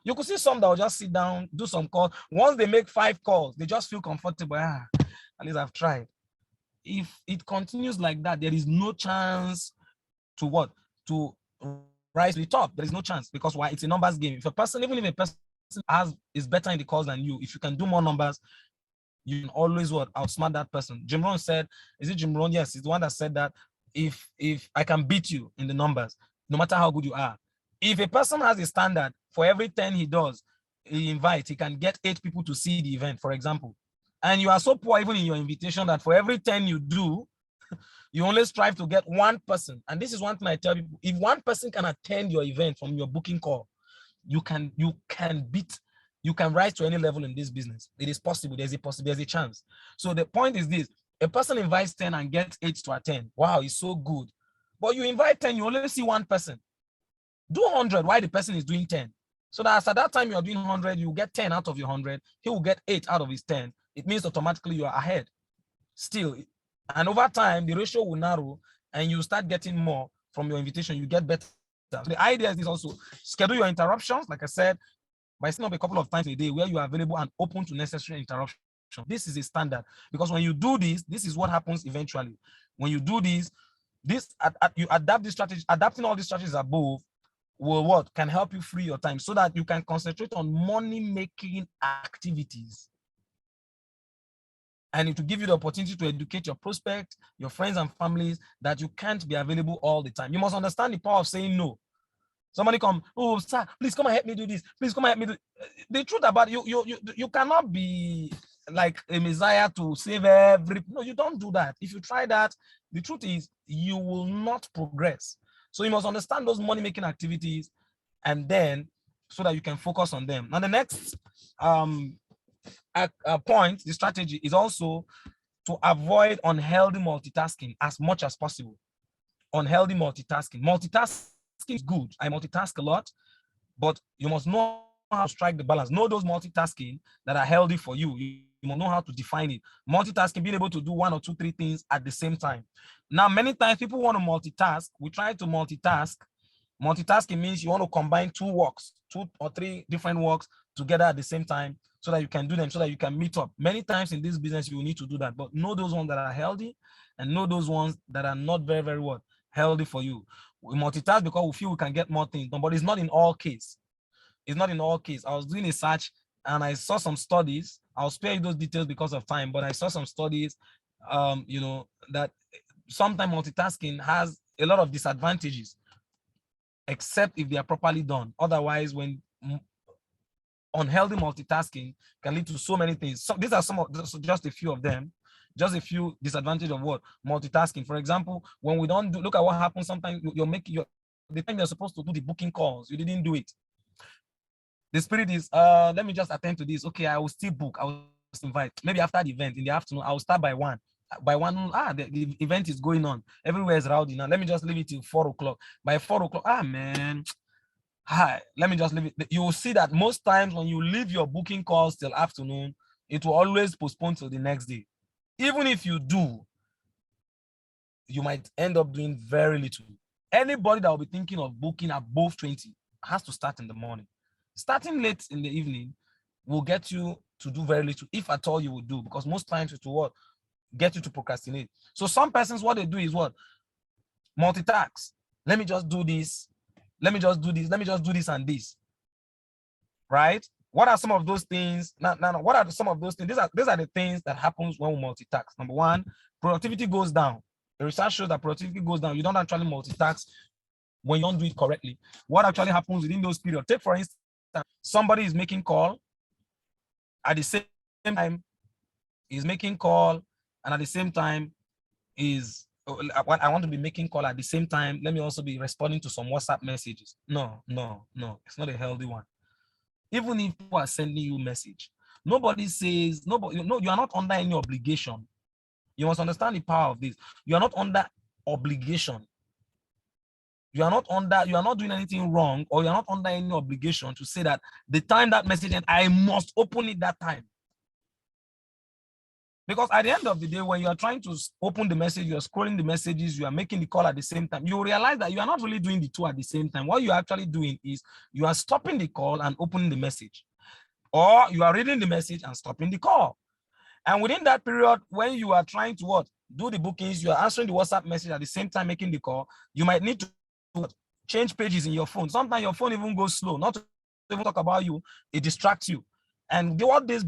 You could see some that will just sit down, do some calls. Once they make 5 calls, they just feel comfortable. At least I've tried. If it continues like that, there is no chance to what? To rise to the top. There is no chance, because why? It's a numbers game. If a person, even if a person is better in the calls than you, if you can do more numbers, you can always outsmart that person. Jim Rohn said, is it Jim Rohn? Yes, he's the one that said that if I can beat you in the numbers, no matter how good you are. If a person has a standard, for every 10 he can get 8 people to see the event, for example. And you are so poor even in your invitation that for every 10 you do, you only strive to get 1 person. And this is one thing I tell people: if 1 person can attend your event from your booking call, you can rise to any level in this business. It is possible. There's a chance. So the point is this: a person invites 10 and gets 8 to attend. Wow, it's so good. But you invite 10, you only see 1 person. Do 100 while the person is doing 10. So that at that time you're doing 100, you get 10 out of your 100. He will get 8 out of his 10. It means automatically you are ahead still. And over time, the ratio will narrow and you start getting more from your invitation. You get better. So the idea is this also: schedule your interruptions, like I said, by setting up a couple of times a day where you are available and open to necessary interruptions. This is a standard, because when you do this, this is what happens eventually. When you do this, you adapt this strategy, adapting all these strategies above will what can help you free your time so that you can concentrate on money-making activities. And it will give you the opportunity to educate your prospect, your friends and families that you can't be available all the time. You must understand the power of saying no. Somebody come, oh, sir, please come and help me do this. Please come and help me do. The truth about you cannot be like a messiah to save every. No, you don't do that. If you try that, the truth is you will not progress. So you must understand those money-making activities, and then so that you can focus on them. Now, the next point, the strategy is also to avoid unhealthy multitasking as much as possible. Unhealthy multitasking. Multitasking is good. I multitask a lot, but you must know how to strike the balance. Know those multitasking that are healthy for you. You must know how to define it. Multitasking, being able to do 1 or 2, 3 things at the same time. Now, many times people want to multitask. We try to multitask. Multitasking means you want to combine 2 works, 2 or 3 different works together at the same time so that you can do them, so that you can meet up. Many times in this business, you will need to do that, but know those ones that are healthy and know those ones that are not very, very what? Healthy for you. We multitask because we feel we can get more things done, but it's not in all cases. It's not in all cases. I was doing a search and I saw some studies. I'll spare you those details because of time, but I saw some studies, that sometimes multitasking has a lot of disadvantages, except if they are properly done. Otherwise, when unhealthy multitasking can lead to so many things. So these are just a few of them. Just a few disadvantages of what? Multitasking. For example, when we don't look at what happens, sometimes you're making the time you're supposed to do the booking calls, you didn't do it. The spirit is, let me just attend to this. Okay, I will still book. I will invite. Maybe after the event in the afternoon, I will start by 1. By 1, the event is going on. Everywhere is rowdy now. Let me just leave it till 4 o'clock. By 4 o'clock, man. Hi, let me just leave it. You will see that most times when you leave your booking calls till afternoon, it will always postpone till the next day. Even if you do, you might end up doing very little. Anybody that will be thinking of booking above 20 has to start in the morning. Starting late in the evening will get you to do very little, if at all you will do, because most times it will what? Get you to procrastinate. So some persons, what they do is what? Multitask. Let me just do this. Let me just do this. Let me just do this and this. Right? What are some of those things? Now, what are some of those things? These are the things that happens when we multitask. Number 1, productivity goes down. The research shows that productivity goes down. You don't actually multitask when you don't do it correctly. What actually happens within those periods? Take, for instance, somebody is making call at the same time, is making call, and at the same time is, I want to be making call at the same time. Let me also be responding to some WhatsApp messages. No, it's not a healthy one. Even if people are sending you a message, nobody says, you are not under any obligation. You must understand the power of this. You are not under obligation. You are not doing anything wrong, or you are not under any obligation to say that the time that message ends, I must open it that time. Because at the end of the day, when you are trying to open the message, you are scrolling the messages, you are making the call at the same time, you realize that you are not really doing the 2 at the same time. What you are actually doing is you are stopping the call and opening the message, or you are reading the message and stopping the call. And within that period, when you are trying to do the bookings, you are answering the WhatsApp message at the same time making the call, you might need to change pages in your phone. Sometimes your phone even goes slow, not to even talk about you, it distracts you. And what this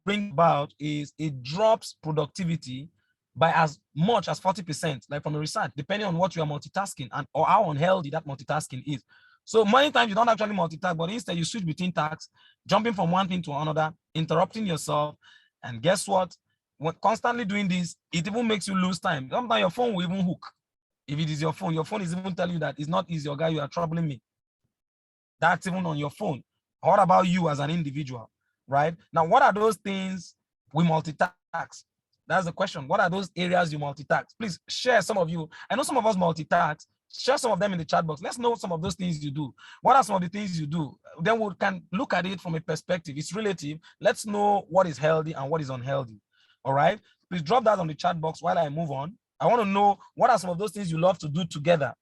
brings about is it drops productivity by as much as 40%, like from the research, depending on what you are multitasking or how unhealthy that multitasking is. So many times you don't actually multitask, but instead you switch between tasks, jumping from one thing to another, interrupting yourself. And guess what? When constantly doing this, it even makes you lose time. Sometimes your phone will even hook. If it is your phone is even telling you that it's not easy, your guy, you are troubling me. That's even on your phone. What about you as an individual? Right? Now, what are those things we multitask? That's the question. What are those areas you multitask? Please share some of you. I know some of us multitask. Share some of them in the chat box. Let's know some of those things you do. What are some of the things you do? Then we can look at it from a perspective. It's relative. Let's know what is healthy and what is unhealthy. All right? Please drop that on the chat box while I move on. I want to know what are some of those things you love to do together.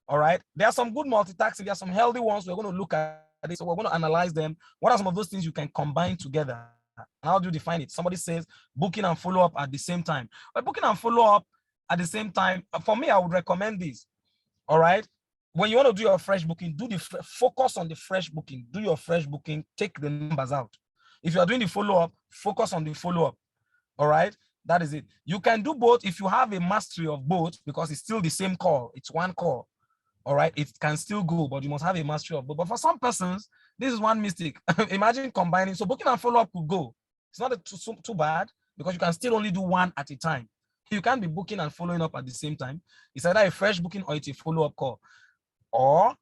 All right? There are some good multitasking. There are some healthy ones. We're going to look at it. So we're going to analyze them. What are some of those things you can combine together? And how do you define it? Somebody says booking and follow up at the same time. But booking and follow up at the same time, for me, I would recommend this. All right. When you want to do your fresh booking, focus on the fresh booking. Do your fresh booking, take the numbers out. If you are doing the follow up, focus on the follow up. All right. That is it. You can do both if you have a mastery of both, because it's still the same call. It's one call. All right. It can still go, but you must have a mastery of both. But for some persons, this is one mistake. Imagine combining. So booking and follow up could go. It's not too bad, because you can still only do one at a time. You can't be booking and following up at the same time. It's either a fresh booking or it's a follow-up call. Or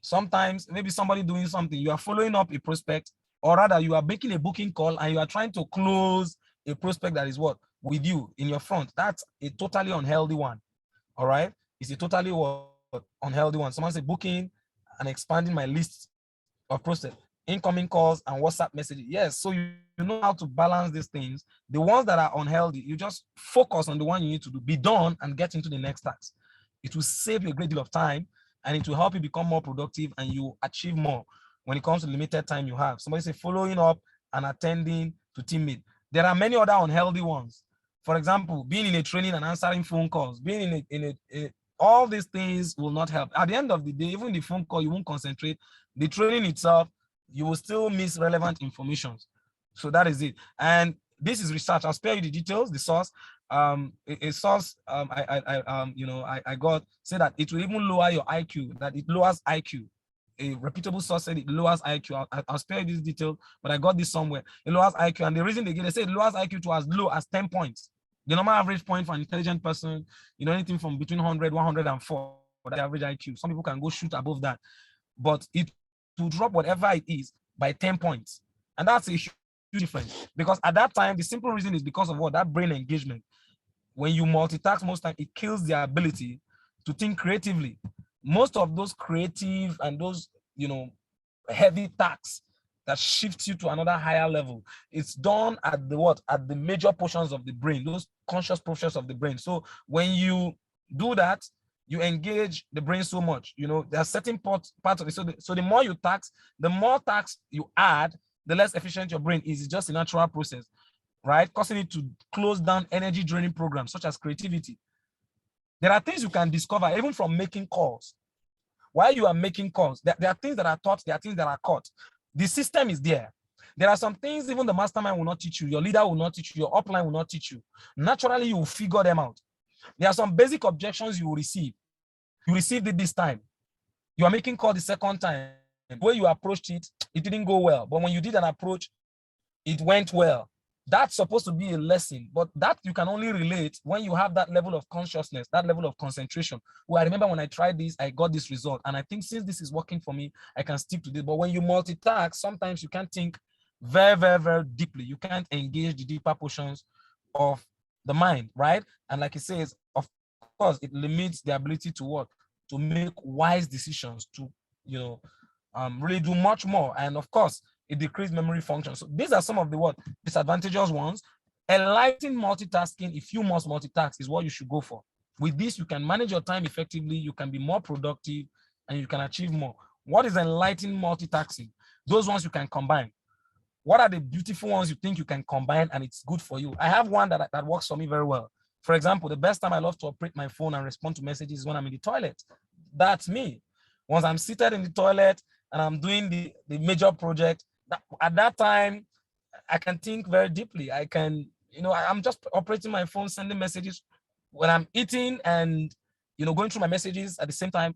sometimes maybe somebody doing something, you are following up a prospect, or rather you are making a booking call and you are trying to close a prospect that is what? With you in your front. That's a totally unhealthy one. All right. It's a totally unhealthy one. Someone say booking and expanding my list of prospects, incoming calls and WhatsApp messages. Yes. So you know how to balance these things. The ones that are unhealthy, you just focus on the one you need to do, be done, and get into the next task. It will save you a great deal of time, and it will help you become more productive, and you achieve more when it comes to limited time you have. Somebody say following up and attending to teammates. There are many other unhealthy ones. For example, being in a training and answering phone calls, being all these things will not help. At the end of the day, even the phone call, you won't concentrate. The training itself, you will still miss relevant information. So that is it. And this is research. I'll spare you the details, the source. A source I got said that it will even lower your IQ, that it lowers IQ. A reputable source said it lowers IQ. I'll spare you this detail, but I got this somewhere. It lowers IQ. And the reason they say it lowers IQ to as low as 10 points. The normal average point for an intelligent person, anything from between 100, 104, the average IQ. Some people can go shoot above that. But it will drop whatever it is by 10 points. And that's a huge difference. Because at that time, the simple reason is because of what? That brain engagement. When you multitask most time, it kills the ability to think creatively. Most of those creative and those, heavy tasks that shifts you to another higher level, it's done at the major portions of the brain, those conscious portions of the brain. So when you do that, you engage the brain so much. There are certain parts of it. So the more you tax, the more tax you add, the less efficient your brain is. It's just a natural process, right? Causing it to close down energy draining programs such as creativity. There are things you can discover even from making calls. While you are making calls, there are things that are taught, there are things that are caught. The system is there. There are some things even the mastermind will not teach you, your leader will not teach you, your upline will not teach you. Naturally, you will figure them out. There are some basic objections you will receive. You received it this time. You are making call the second time. The way you approached it, it didn't go well. But when you did an approach, it went well. That's supposed to be a lesson, but that you can only relate when you have that level of consciousness, that level of concentration. Well, I remember when I tried this, I got this result. And I think since this is working for me, I can stick to this. But when you multitask, sometimes you can't think very, very, very deeply. You can't engage the deeper portions of the mind, right? And like it says, of course, it limits the ability to work, to make wise decisions, to, really do much more. And of course, it decreased memory function. So these are some of the disadvantageous ones. Enlightening multitasking, if you must multitask, is what you should go for. With this, you can manage your time effectively, you can be more productive, and you can achieve more. What is enlightening multitasking? Those ones you can combine. What are the beautiful ones you think you can combine and it's good for you? I have one that works for me very well. For example, the best time I love to operate my phone and respond to messages is when I'm in the toilet. That's me. Once I'm seated in the toilet and I'm doing the major project, at that time, I can think very deeply. I can, I'm just operating my phone, sending messages when I'm eating and, going through my messages at the same time.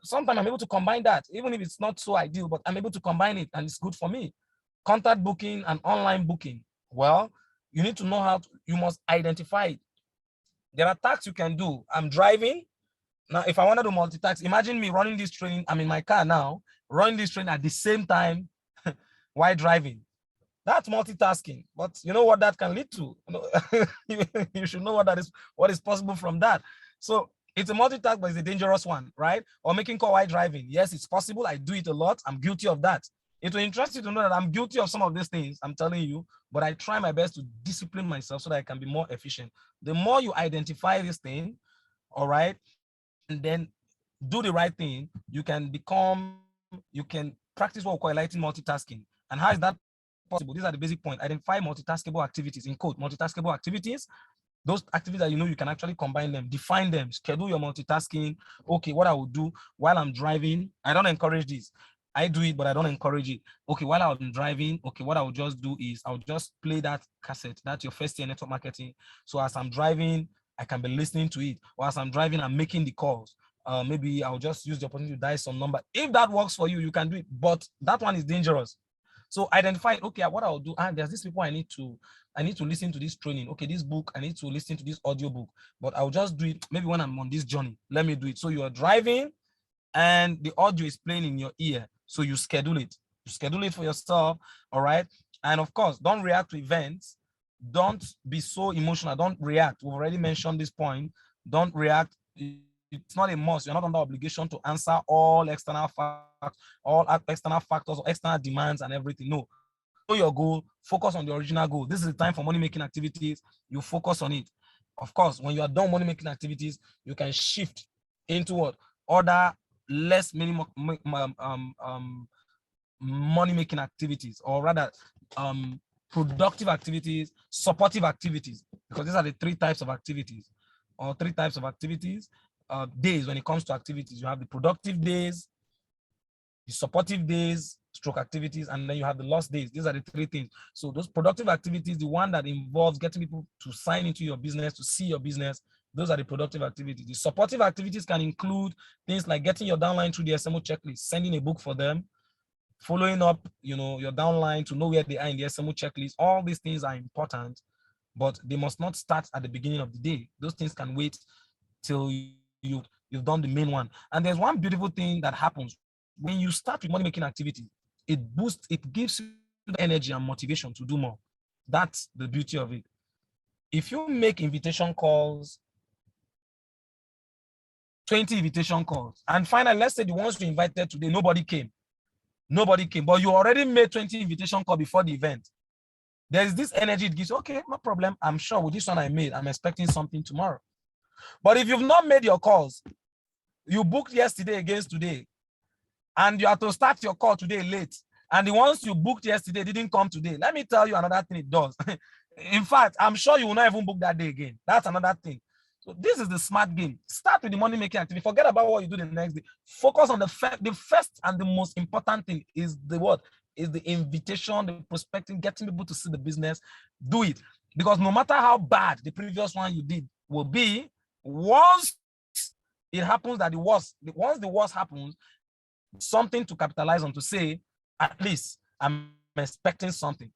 Sometimes I'm able to combine that, even if it's not so ideal, but I'm able to combine it and it's good for me. Contact booking and online booking. Well, you need to know you must identify it. There are tasks you can do. I'm driving. Now, if I wanted to multitask, imagine me running this training. I'm in my car now, running this training at the same time while driving. That's multitasking. But you know what that can lead to? You should know what is possible from that. So it's a multitask, but it's a dangerous one, right? Or making call while driving. Yes, it's possible. I do it a lot. I'm guilty of that. It will interest you to know that I'm guilty of some of these things, I'm telling you, but I try my best to discipline myself so that I can be more efficient. The more you identify this thing, all right, and then do the right thing, you can practice what we call enlightening multitasking. And how is that possible. These are the basic points. Identify multitaskable activities, in quote, multitaskable activities. Those activities that you know you can actually combine them, define them, schedule your multitasking. Okay, what I will do while I'm driving, I don't encourage this. I do it, but I don't encourage it. Okay, while I'm driving, okay, what I will just do is I'll just play that cassette. That's your first year network marketing. So as I'm driving, I can be listening to it. Or as I'm driving, I'm making the calls. Maybe I'll just use the opportunity to dial some number. If that works for you, you can do it. But that one is dangerous. So identify, okay, what I'll do, there's these people I need to listen to this training. Okay, this book, I need to listen to this audio book, but I'll just do it maybe when I'm on this journey. Let me do it. So you're driving and the audio is playing in your ear. So you schedule it. You schedule it for yourself, all right? And of course, don't react to events. Don't be so emotional. Don't react. We've already mentioned this point. Don't react. It's not a must. You're not under obligation to answer all external factors or external demands and everything. No. Know your goal, focus on the original goal. This is the time for money-making activities. You focus on it. Of course, when you are done money-making activities, you can shift into what? Other less minimum money-making activities, or rather productive activities, supportive activities, because these are the three types of activities, days. When it comes to activities, you have the productive days, the supportive days, stroke activities, and then you have the lost days. These are the three things. So those productive activities, the one that involves getting people to sign into your business, to see your business, those are the productive activities. The supportive activities can include things like getting your downline through the SMO checklist, sending a book for them, following up, your downline to know where they are in the SMO checklist. All these things are important, but they must not start at the beginning of the day. Those things can wait till you've done the main one. And there's one beautiful thing that happens when you start with money-making activity. It gives you the energy and motivation to do more. That's the beauty of it. If you make invitation calls, 20 invitation calls, and finally, let's say the ones you invited today, nobody came, but you already made 20 invitation calls before the event. There's this energy it gives. Okay, no problem. I'm sure with this one I made, I'm expecting something tomorrow. But if you've not made your calls, you booked yesterday against today, and you have to start your call today late, and the ones you booked yesterday didn't come today, let me tell you another thing it does. In fact, I'm sure you will not even book that day again. That's another thing. So this is the smart game. Start with the money-making activity. Forget about what you do the next day. Focus on the first and the most important thing is the what? Is the invitation, the prospecting, getting people to see the business. Do it. Because no matter how bad the previous one you did will be, once it happens that once the worst happens, something to capitalize on, to say, at least I'm expecting something.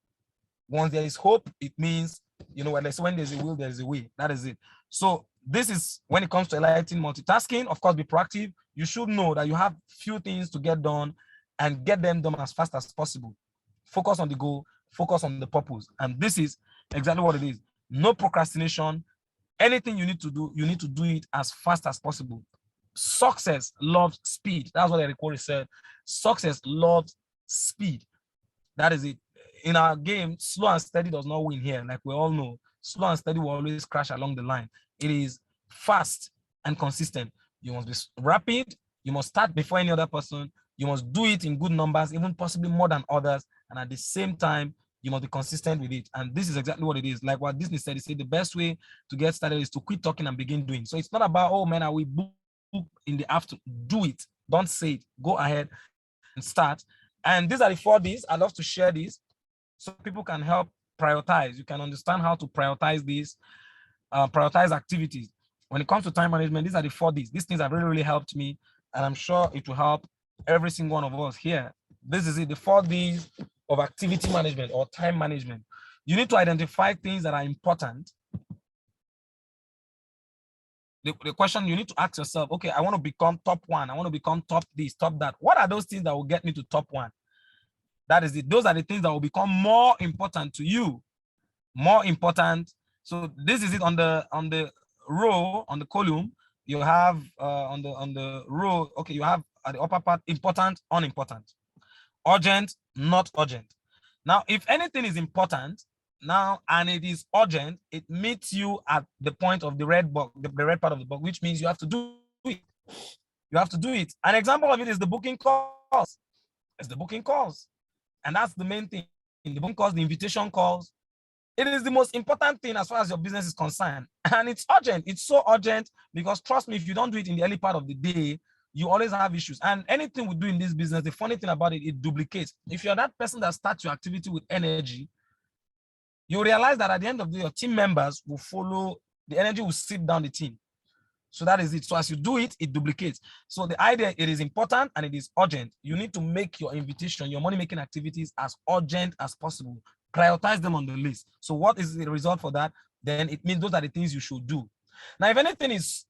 Once there is hope, it means, when there's a will, there's a way. That is it. So this is when it comes to enlightening multitasking. Of course, be proactive. You should know that you have few things to get done and get them done as fast as possible. Focus on the goal, focus on the purpose. And this is exactly what it is. No procrastination. Anything you need to do it as fast as possible. Success loves speed. That's what Eric Worre said. Success loves speed. That is it. In our game, slow and steady does not win here. Like we all know, slow and steady will always crash along the line. It is fast and consistent. You must be rapid. You must start before any other person. You must do it in good numbers, even possibly more than others. And at the same time, you must be consistent with it. And this is exactly what it is. Like what Disney said, he said the best way to get started is to quit talking and begin doing. So it's not about, oh man, I will book in the afternoon. Do it. Don't say it. Go ahead and start. And these are the 4 Ds. I'd love to share these so people can help prioritize. You can understand how to prioritize these, prioritize activities. When it comes to time management, these are the 4 Ds. These things have really, really helped me, and I'm sure it will help every single one of us here. This is it, the 4 Ds of activity management or time management. You need to identify things that are important. The question you need to ask yourself, okay, I want to become top 1. I want to become top this, top that. What are those things that will get me to top 1? That is it. Those are the things that will become more important to you. More important. So this is it on the row, on the column. You have on the row, okay, you have at the upper part, important, unimportant. Urgent, not urgent. Now, if anything is important now and it is urgent, it meets you at the point of the red box, the red part of the box, which means you have to do it. You have to do it. An example of it is the booking calls. It's the booking calls. And that's the main thing. the phone calls, the invitation calls. It is the most important thing as far as your business is concerned. And it's urgent. It's so urgent because trust me, if you don't do it in the early part of the day, you always have issues. And anything we do in this business, the funny thing about it, it duplicates. If you're that person that starts your activity with energy, you realize that at the end of the day, your team members will follow, the energy will sit down the team. So that is it. So as you do it, it duplicates. So the idea, it is important and it is urgent. You need to make your invitation, your money-making activities as urgent as possible. Prioritize them on the list. So what is the result for that? Then it means those are the things you should do. Now, if anything is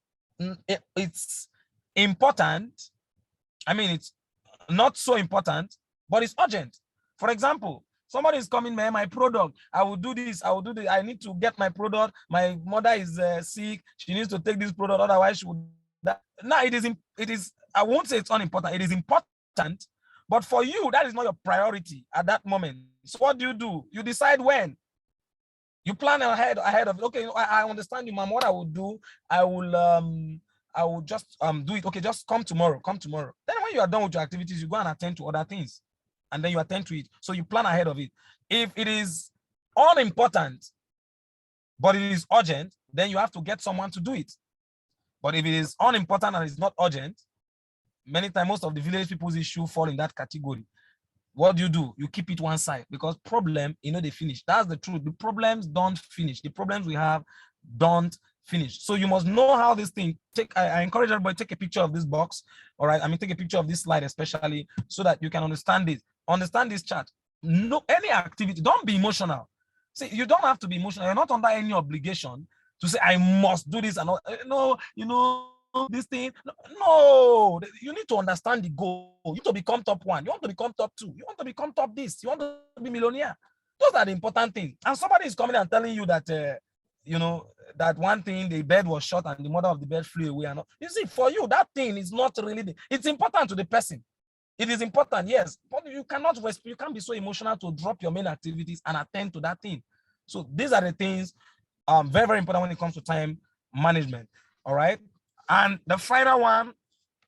it's important, I mean, it's not so important, but it's urgent. For example, somebody is coming, man, my product, I will do this, I will do this, I need to get my product, my mother is sick, she needs to take this product, otherwise she would die. Now, it is, I won't say it's unimportant, it is important, but for you, that is not your priority at that moment. So what do? You decide when. You plan ahead of it. Okay, I understand you, ma'am. What I will do, I will just do it. Okay, just come tomorrow. Then when you are done with your activities, you go and attend to other things. And then you attend to it. So you plan ahead of it. If it is unimportant, but it is urgent, then you have to get someone to do it. But if it is unimportant and it's not urgent, many times most of the village people's issue fall in that category. What do? You keep it one side because problem, they finish. That's the truth. The problems don't finish. The problems we have don't finish. So you must know how this thing, I encourage everybody, take a picture of this box. All right. I mean, take a picture of this slide, especially so that you can understand it. Understand this chart. No, any activity, don't be emotional. See, you don't have to be emotional. You're not under any obligation to say, I must do this and all. No, this thing. No, you need to understand the goal. You need to become top 1. You want to become top 2. You want to become top this. You want to be millionaire. Those are the important things. And somebody is coming and telling you that, that one thing, the bed was shot and the mother of the bed flew away. And all. You see, for you, that thing is not really, it's important to the person. It is important, yes, but you can't be so emotional to drop your main activities and attend to that thing. So these are the things very, very important when it comes to time management. All right. And the final one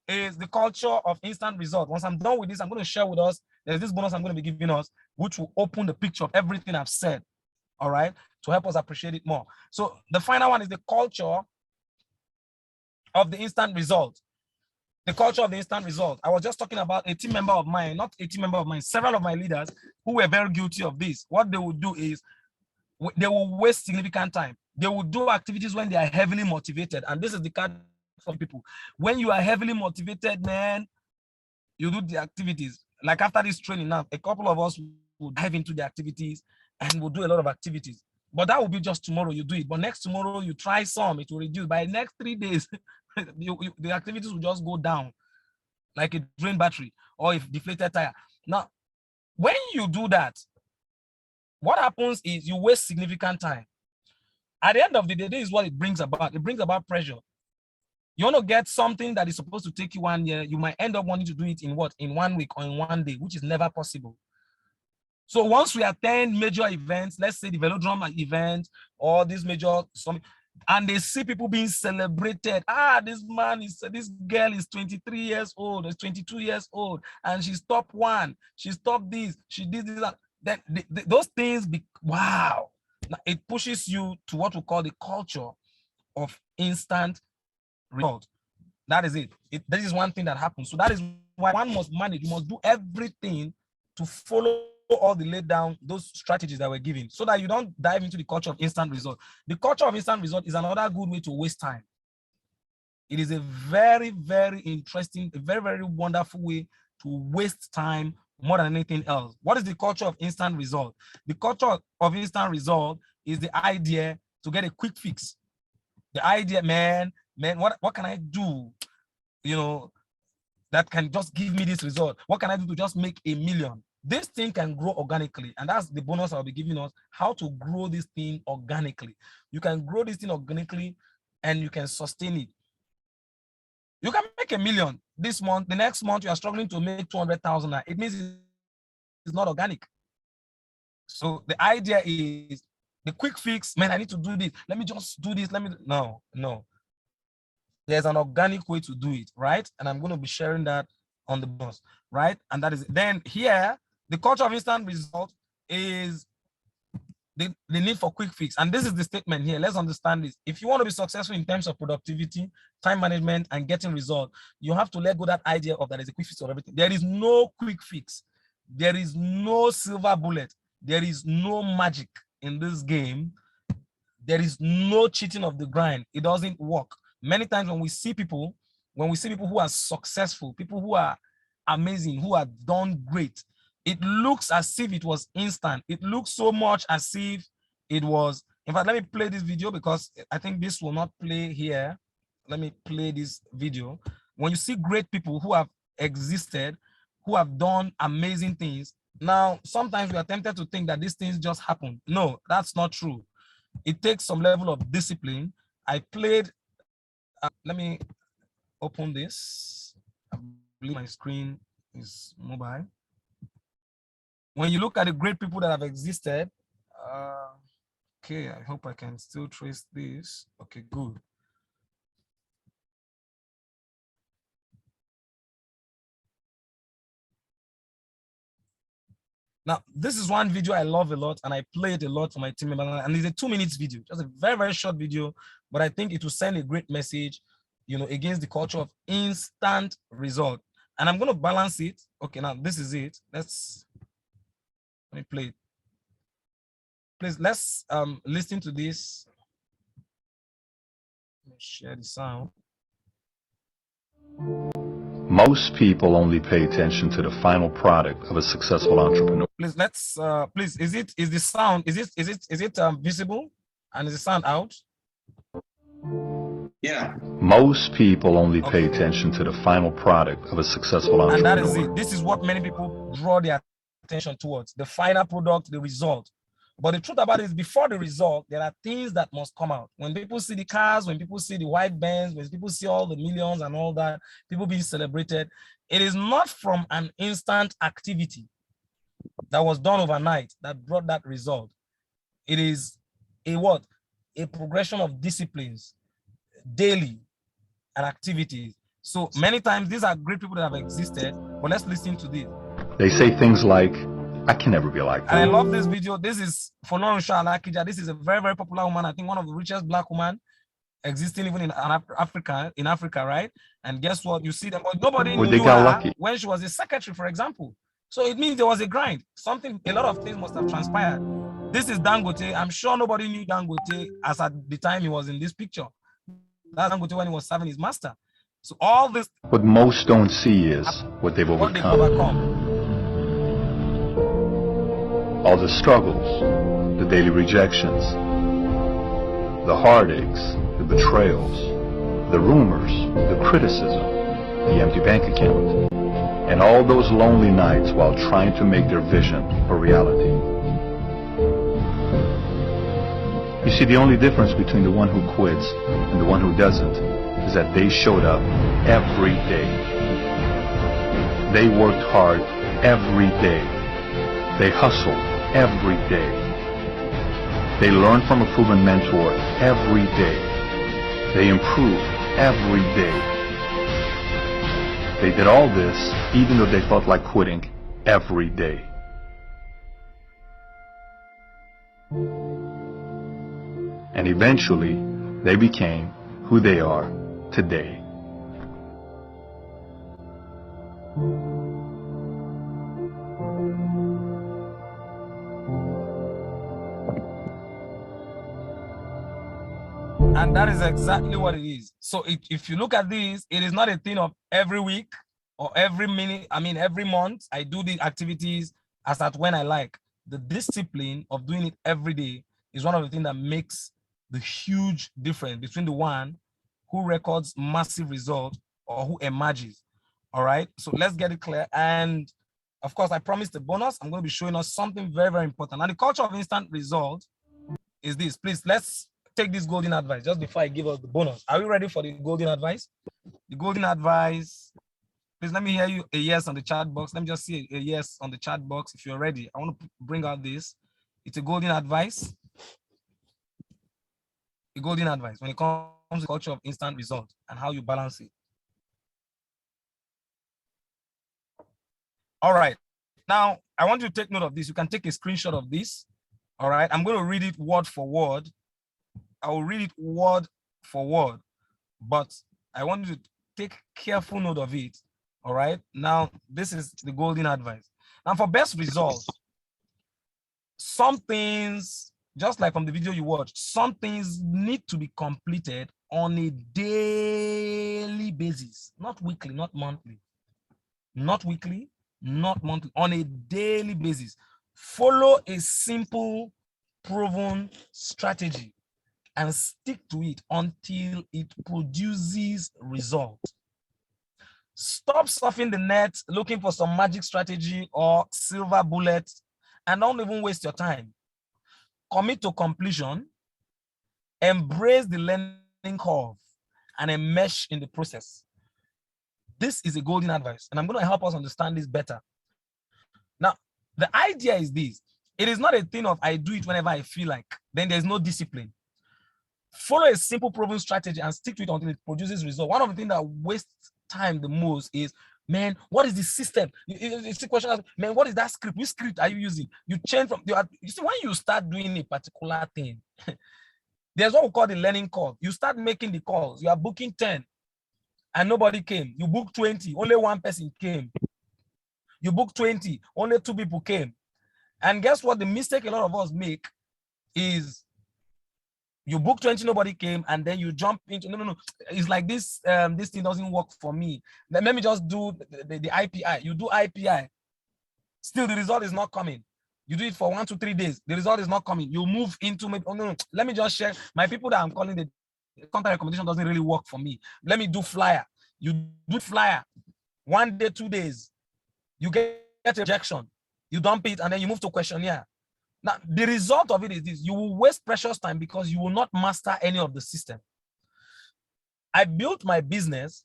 is the culture of instant result. Once I'm done with this, I'm going to share with us, there's this bonus I'm going to be giving us, which will open the picture of everything I've said. All right. To help us appreciate it more. So the final one is the culture of the instant result. The culture of the instant result. I was just talking about a team member of mine, not a team member of mine, several of my leaders who were very guilty of this. What they would do is they will waste significant time. They will do activities when they are heavily motivated. And this is the card for people. When you are heavily motivated, man, you do the activities. Like after this training now, a couple of us will dive into the activities and we'll do a lot of activities. But that will be just tomorrow you do it. But next tomorrow you try some, it will reduce. By the next 3 days, the activities will just go down like a drain battery or if deflated tire. Now, when you do that, what happens is you waste significant time. At the end of the day, this is what it brings about. It brings about pressure. You want to get something that is supposed to take you 1 year, you might end up wanting to do it in what? In 1 week or in 1 day, which is never possible. So once we attend major events, let's say the Velodrome event or this major summit, and they see people being celebrated. This girl is 23 years old, is 22 years old, and she's top 1. She's top this, she did this. Then those things, wow. Now, it pushes you to what we call the culture of instant result. That is it. This is one thing that happens. So that is why one must manage. You must do everything to follow all the laid down, those strategies that we're giving, so that you don't dive into the culture of instant result. The culture of instant result is another good way to waste time. It is a very, very interesting, a very, very wonderful way to waste time more than anything else. What is the culture of instant result? The culture of instant result is the idea to get a quick fix. The idea, man, what can I do, that can just give me this result? What can I do to just make $1 million? This thing can grow organically, and that's the bonus I'll be giving us, how to grow this thing organically. You can grow this thing organically and you can sustain it. You can make $1 million this month. The next month, you are struggling to make 200,000. It means it's not organic. So the idea is the quick fix, man, I need to do this. Let me just do this. No. There's an organic way to do it, right? And I'm going to be sharing that on the bonus, right? And that is, then here, the culture of instant result is the need for quick fix. And this is the statement here. Let's understand this. If you want to be successful in terms of productivity, time management, and getting results, you have to let go that idea of that there's a quick fix of everything. There is no quick fix. There is no silver bullet. There is no magic in this game. There is no cheating of the grind. It doesn't work. Many times when we see people who are successful, people who are amazing, who have done great, it looks as if it was instant. It looks so much as if it was. In fact, let me play this video because I think this will not play here. Let me play this video. When you see great people who have existed, who have done amazing things, now sometimes we are tempted to think that these things just happen. No, that's not true. It takes some level of discipline. I played, let me open this. I believe my screen is mobile. When you look at the great people that have existed, okay, I hope I can still trace this. Okay, good. Now, this is one video I love a lot, and I play it a lot for my team members, and it's a 2 minutes video, just a very, very short video, but I think it will send a great message, you know, against the culture of instant result. And I'm going to balance it. Okay, now this is it. Let me play it. Please, let's listen to this. Let me share the sound. Most people only pay attention to the final product of a successful entrepreneur. Please, let's please, is the sound, is it visible, and is the sound out? Yeah. Most people only pay attention to the final product of a successful entrepreneur. And that is it. This is what many people draw their attention towards, the final product, the result. But the truth about it is, before the result, there are things that must come out. When people see the cars, when people see the white Benz, when people see all the millions and all that, people being celebrated, it is not from an instant activity that was done overnight that brought that result. It is a what? A progression of disciplines, daily, and activities. So many times, these are great people that have existed, but let's listen to this. They say things like, I can never be like that. And I love this video. This is Folorunsho Alakija. This is a very, very popular woman. I think one of the richest black women existing even in Africa, right? And guess what? You see them, but nobody knew her when she was a secretary, for example. So it means there was a grind. A lot of things must have transpired. This is Dangote. I'm sure nobody knew Dangote as at the time he was in this picture. That's Dangote when he was serving his master. So all this. What most don't see is what they've overcome. All the struggles, the daily rejections, the heartaches, the betrayals, the rumors, the criticism, the empty bank account, and all those lonely nights while trying to make their vision a reality. You see, the only difference between the one who quits and the one who doesn't is that they showed up every day. They worked hard every day. They hustled every day. They learned from a proven mentor every day. They improved every day. They did all this even though they felt like quitting every day. And eventually, they became who they are today. And that is exactly what it is. So if you look at this, it is not a thing of every week or every minute, every month. I do the activities as at when I like. The discipline of doing it every day is one of the things that makes the huge difference between the one who records massive results or who emerges. All right, so let's get it clear. And of course, I promised a bonus. I'm going to be showing us something very, very important. And the culture of instant result is this. Please, let's take this golden advice just before I give us the bonus. Are we ready for the golden advice? The golden advice, please let me hear you a yes on the chat box. Let me just see a yes on the chat box if you're ready. I want to bring out this. It's a golden advice. A golden advice when it comes to the culture of instant result and how you balance it. All right. Now, I want you to take note of this. You can take a screenshot of this. All right. I'm going to read it word for word. I will read it word for word, but I want you to take careful note of it. All right. Now, this is the golden advice. Now, for best results, some things, just like from the video you watched, some things need to be completed on a daily basis, not weekly, not monthly, not weekly, not monthly, on a daily basis. Follow a simple, proven strategy and stick to it until it produces results. Stop surfing the net looking for some magic strategy or silver bullet, and don't even waste your time. Commit to completion, embrace the learning curve, and enmesh in the process. This is a golden advice, and I'm going to help us understand this better. Now, the idea is this. It is not a thing of I do it whenever I feel like, then there's no discipline. Follow a simple proven strategy and stick to it until it produces results. One of the things that wastes time the most is, man, what is the system? It's the question, man, what is that script? Which script are you using? You change from, you see, when you start doing a particular thing, there's what we call the learning curve. You start making the calls. You are booking 10 and nobody came. You book 20, only one person came. You book 20, only 2 people came. And guess what? The mistake a lot of us make is you book 20, nobody came, and then you jump into, no. It's like this, this thing doesn't work for me. Then let me just do the IPI. You do IPI. Still, the result is not coming. You do it for 1 to 3 days. The result is not coming. You move into, maybe, oh, no. Let me just share. My people that I'm calling, the contact recommendation doesn't really work for me. Let me do flyer. You do flyer. 1 day, 2 days. You get a rejection. You dump it, and then you move to questionnaire. Now, the result of it is this: you will waste precious time because you will not master any of the system. I built my business.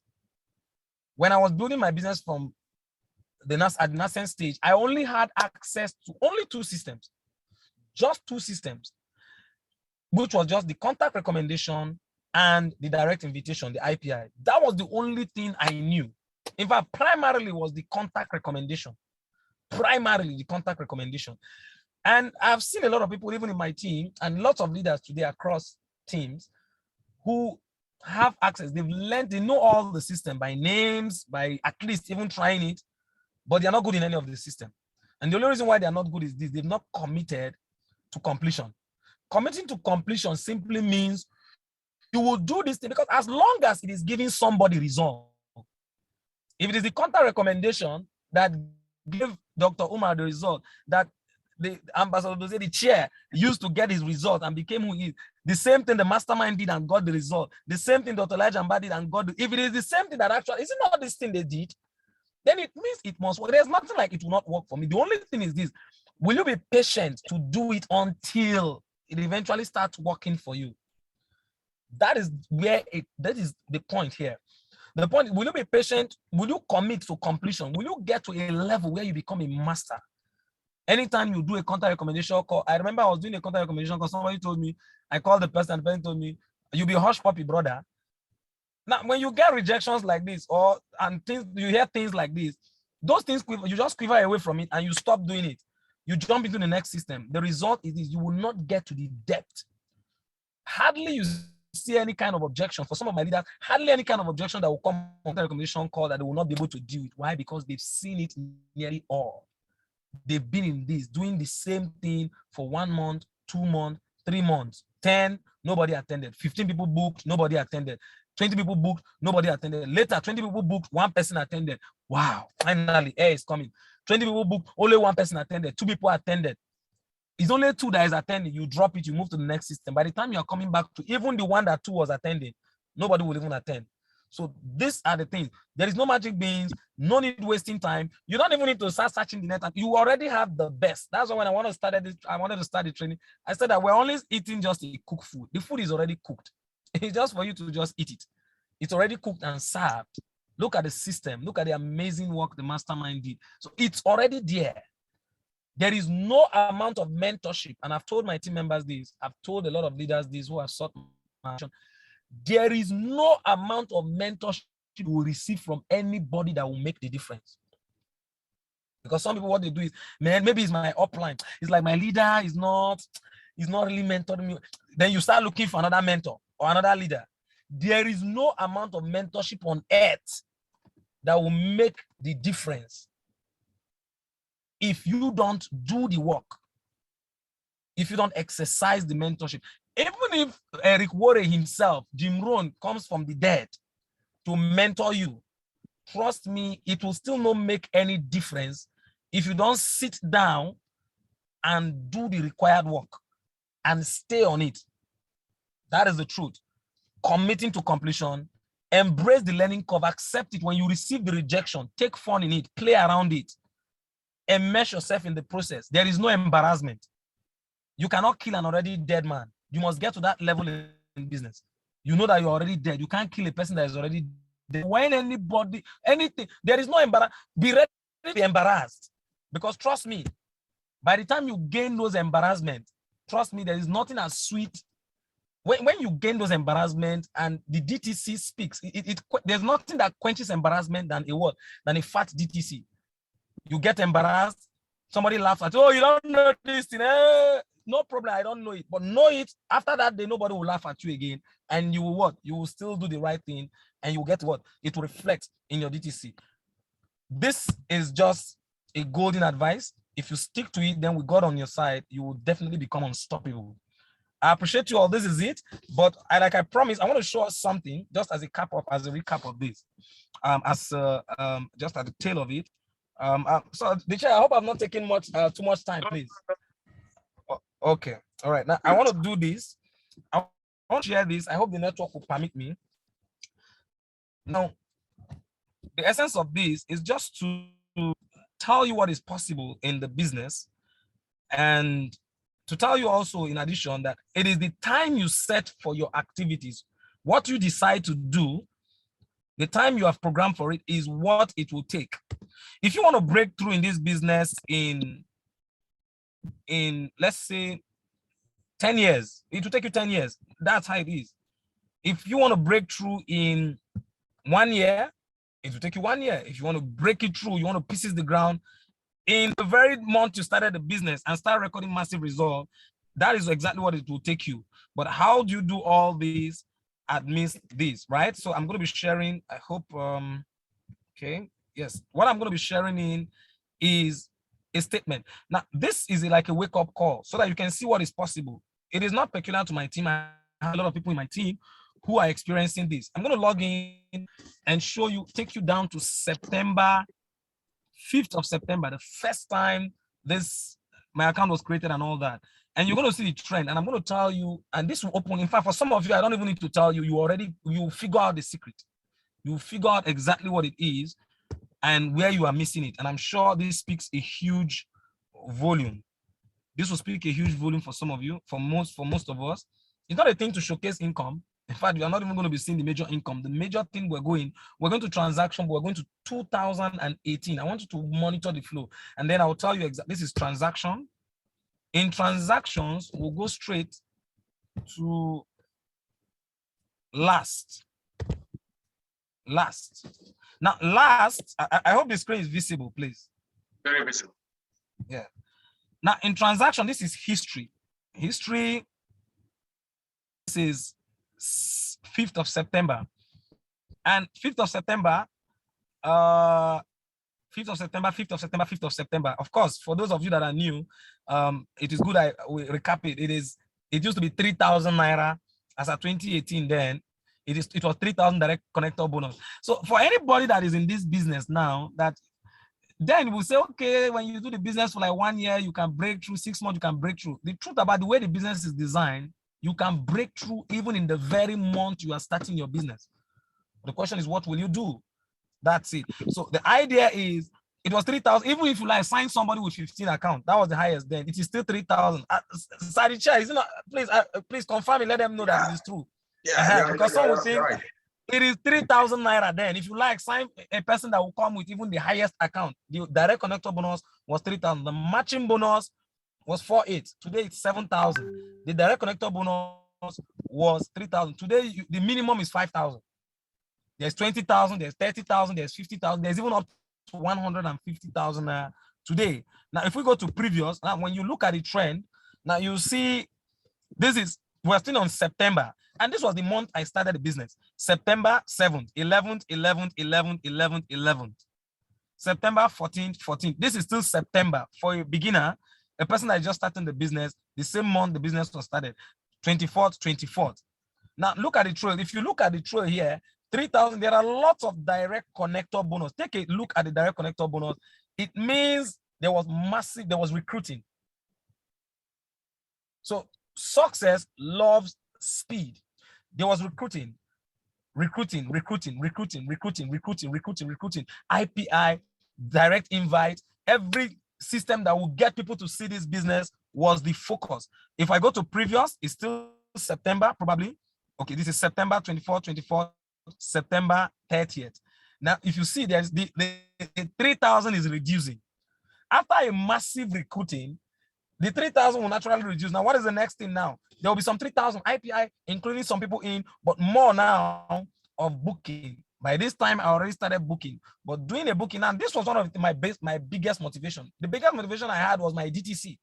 When I was building my business from the nascent stage, I only had access to only 2 systems, just 2 systems, which was just the contact recommendation and the direct invitation, the IPI. That was the only thing I knew. In fact, primarily was the contact recommendation. Primarily the contact recommendation. And I've seen a lot of people, even in my team, and lots of leaders today across teams who have access. They've learned, they know all the system by names, by at least even trying it, but they're not good in any of the system. And the only reason why they're not good is this: they've not committed to completion. Committing to completion simply means you will do this thing because as long as it is giving somebody result, if it is the contact recommendation that gave Dr. Umar the result, that the ambassador, the chair, used to get his result and became who he is. The same thing the mastermind did and got the result. The same thing Dr. Elijah Amb did and got the, if it is the same thing that actually, is it not this thing they did? Then it means it must work. There's nothing like it will not work for me. The only thing is this: will you be patient to do it until it eventually starts working for you? That is where that is the point here. The point, will you be patient? Will you commit to completion? Will you get to a level where you become a master? Anytime you do a contact recommendation call, I remember I was doing a contact recommendation call. Somebody told me, I called the person, and the person told me, "You be hush puppy, brother." Now, when you get rejections like this, and things, you hear things like this, those things, you just quiver away from it and you stop doing it. You jump into the next system. The result is this: you will not get to the depth. Hardly you see any kind of objection. For some of my leaders, hardly any kind of objection that will come on the recommendation call that they will not be able to deal with. Why? Because they've seen it nearly all. They've been in this, doing the same thing for 1 month, 2 months, 3 months, 10, nobody attended. 15 people booked, nobody attended. 20 people booked, nobody attended. Later, 20 people booked, 1 person attended. Wow, finally, air is coming. 20 people booked, only 1 person attended. 2 people attended. It's only 2 that is attending. You drop it, you move to the next system. By the time you're coming back to even the one that 2 was attending, nobody will even attend. So these are the things. There is no magic beans, no need wasting time. You don't even need to start searching the net. You already have the best. That's why when I wanted to start the training, I said that we're only eating just a cooked food. The food is already cooked. It's just for you to just eat it. It's already cooked and served. Look at the system. Look at the amazing work the mastermind did. So it's already there. There is no amount of mentorship. And I've told my team members this. I've told a lot of leaders this who have sought my action. There is no amount of mentorship you will receive from anybody that will make the difference. Because some people, what they do is, man, maybe it's my upline. It's like my leader is not really mentoring me. Then you start looking for another mentor or another leader. There is no amount of mentorship on earth that will make the difference if you don't do the work, if you don't exercise the mentorship. Even if Eric Worre himself, Jim Rohn, comes from the dead to mentor you, trust me, it will still not make any difference if you don't sit down and do the required work and stay on it. That is the truth. Committing to completion, embrace the learning curve, accept it. When you receive the rejection, take fun in it, play around it, immerse yourself in the process. There is no embarrassment. You cannot kill an already dead man. You must get to that level in business. You know that you're already dead. You can't kill a person that is already dead. When anybody, anything, there is no embarrassment. Be ready to be embarrassed. Because trust me, by the time you gain those embarrassment, trust me, there is nothing as sweet. When you gain those embarrassment and the DTC speaks, there's nothing that quenches embarrassment than a what? Than a fat DTC. You get embarrassed, somebody laughs at you, oh, you don't know this thing. No problem, I don't know it. But know it, after that day, nobody will laugh at you again. And you will what? You will still do the right thing and you will get what? It will reflect in your DTC. This is just a golden advice. If you stick to it, then with God on your side, you will definitely become unstoppable. I appreciate you all. This is it. But like I promised, I want to show us something just as a recap of this. Just at the tail of it. So the chair, I hope I'm not taking too much time, please. Okay. All right. Now I want to do this. I want to share this. I hope the network will permit me. Now, the essence of this is just to tell you what is possible in the business, and to tell you also, in addition, that it is the time you set for your activities, what you decide to do, the time you have programmed for it is what it will take. If you want to break through in this business in let's say 10 years, it will take you 10 years. That's how it is. If you want to break through in 1 year, it will take you 1 year. If you want to break it through, you want to pieces the ground, in the very month you started the business and start recording massive results, that is exactly what it will take you. But how do you do all these amidst this, right? So I'm going to be sharing, I hope, okay, yes. What I'm going to be sharing in is a statement. Now, this is like a wake-up call so that you can see what is possible. It is not peculiar to my team. I have a lot of people in my team who are experiencing this. I'm going to log in and show you, take you down to September 5th of September, the first time my account was created and all that. And you're going to see the trend. And I'm going to tell you, and this will open. In fact, for some of you, I don't even need to tell you, you figure out the secret. You figure out exactly what it is and where you are missing it. And I'm sure this speaks a huge volume. This will speak a huge volume for some of you, for most of us. It's not a thing to showcase income. In fact, we are not even going to be seeing the major income. The major thing we're going to transaction, but we're going to 2018. I want you to monitor the flow. And then I'll tell you exactly, this is transaction. In transactions, we'll go straight to last. Now, last, I hope the screen is visible, please. Very visible. Yeah. Now, in transaction, this is history. History, this is 5th of September. And 5th of September, 5th of September. Of course, for those of you that are new, it is good we recap it. It used to be 3,000 naira as of 2018 then. It was 3,000 direct connector bonus. So for anybody that is in this business now, that then we'll say, okay, when you do the business for like 1 year, you can break through, 6 months, you can break through. The truth about the way the business is designed, you can break through even in the very month you are starting your business. The question is, what will you do? That's it. So the idea is, it was 3,000. Even if you like sign somebody with 15 accounts, that was the highest then. It is still 3,000. Sadicha, is it not? Please confirm it. Let them know that it is true. Yeah, because some will think it is 3,000 naira then. If you like sign a person that will come with even the highest account, the direct connector bonus was 3,000. The matching bonus was 4,800. Today it's 7,000. The direct connector bonus was 3,000. Today the minimum is 5,000. There's 20,000, there's 30,000, there's 50,000, there's even up to 150,000 today. Now, if we go to previous, now when you look at the trend, now you see we're still on September. And this was the month I started the business. September 7th, 11th, 11th, 11th, 11th, 11th. September 14th, 14th. This is still September. For a beginner, a person that just started the business, the same month the business was started, 24th, 24th. Now, look at the trail. If you look at the trail here, 3,000, there are lots of direct connector bonus. Take a look at the direct connector bonus. It means there was recruiting. So success loves speed. There was recruiting. IPI, direct invite, every system that will get people to see this business was the focus. If I go to previous, it's still September, probably. Okay, this is September 24th, September 30th. Now, if you see, there's the 3,000 is reducing. After a massive recruiting, the 3,000 will naturally reduce. Now, what is the next thing now? There will be some 3,000 IPI, including some people in, but more now of booking. By this time, I already started booking, but doing a booking, and this was one of my biggest motivation. The biggest motivation I had was my DTC.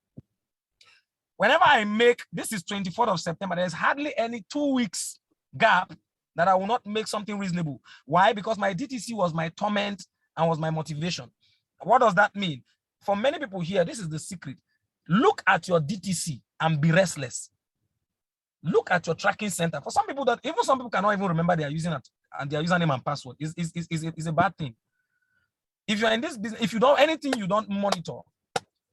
Whenever I make, this is 24th of September, there's hardly any 2 weeks gap that I will not make something reasonable. Why? Because my DTC was my torment and was my motivation. What does that mean? For many people here, this is the secret. Look at your DTC and be restless. Look at your tracking center. For some people, some people cannot even remember their username and password. Is a bad thing. If you're in this business, if you don't anything you don't monitor,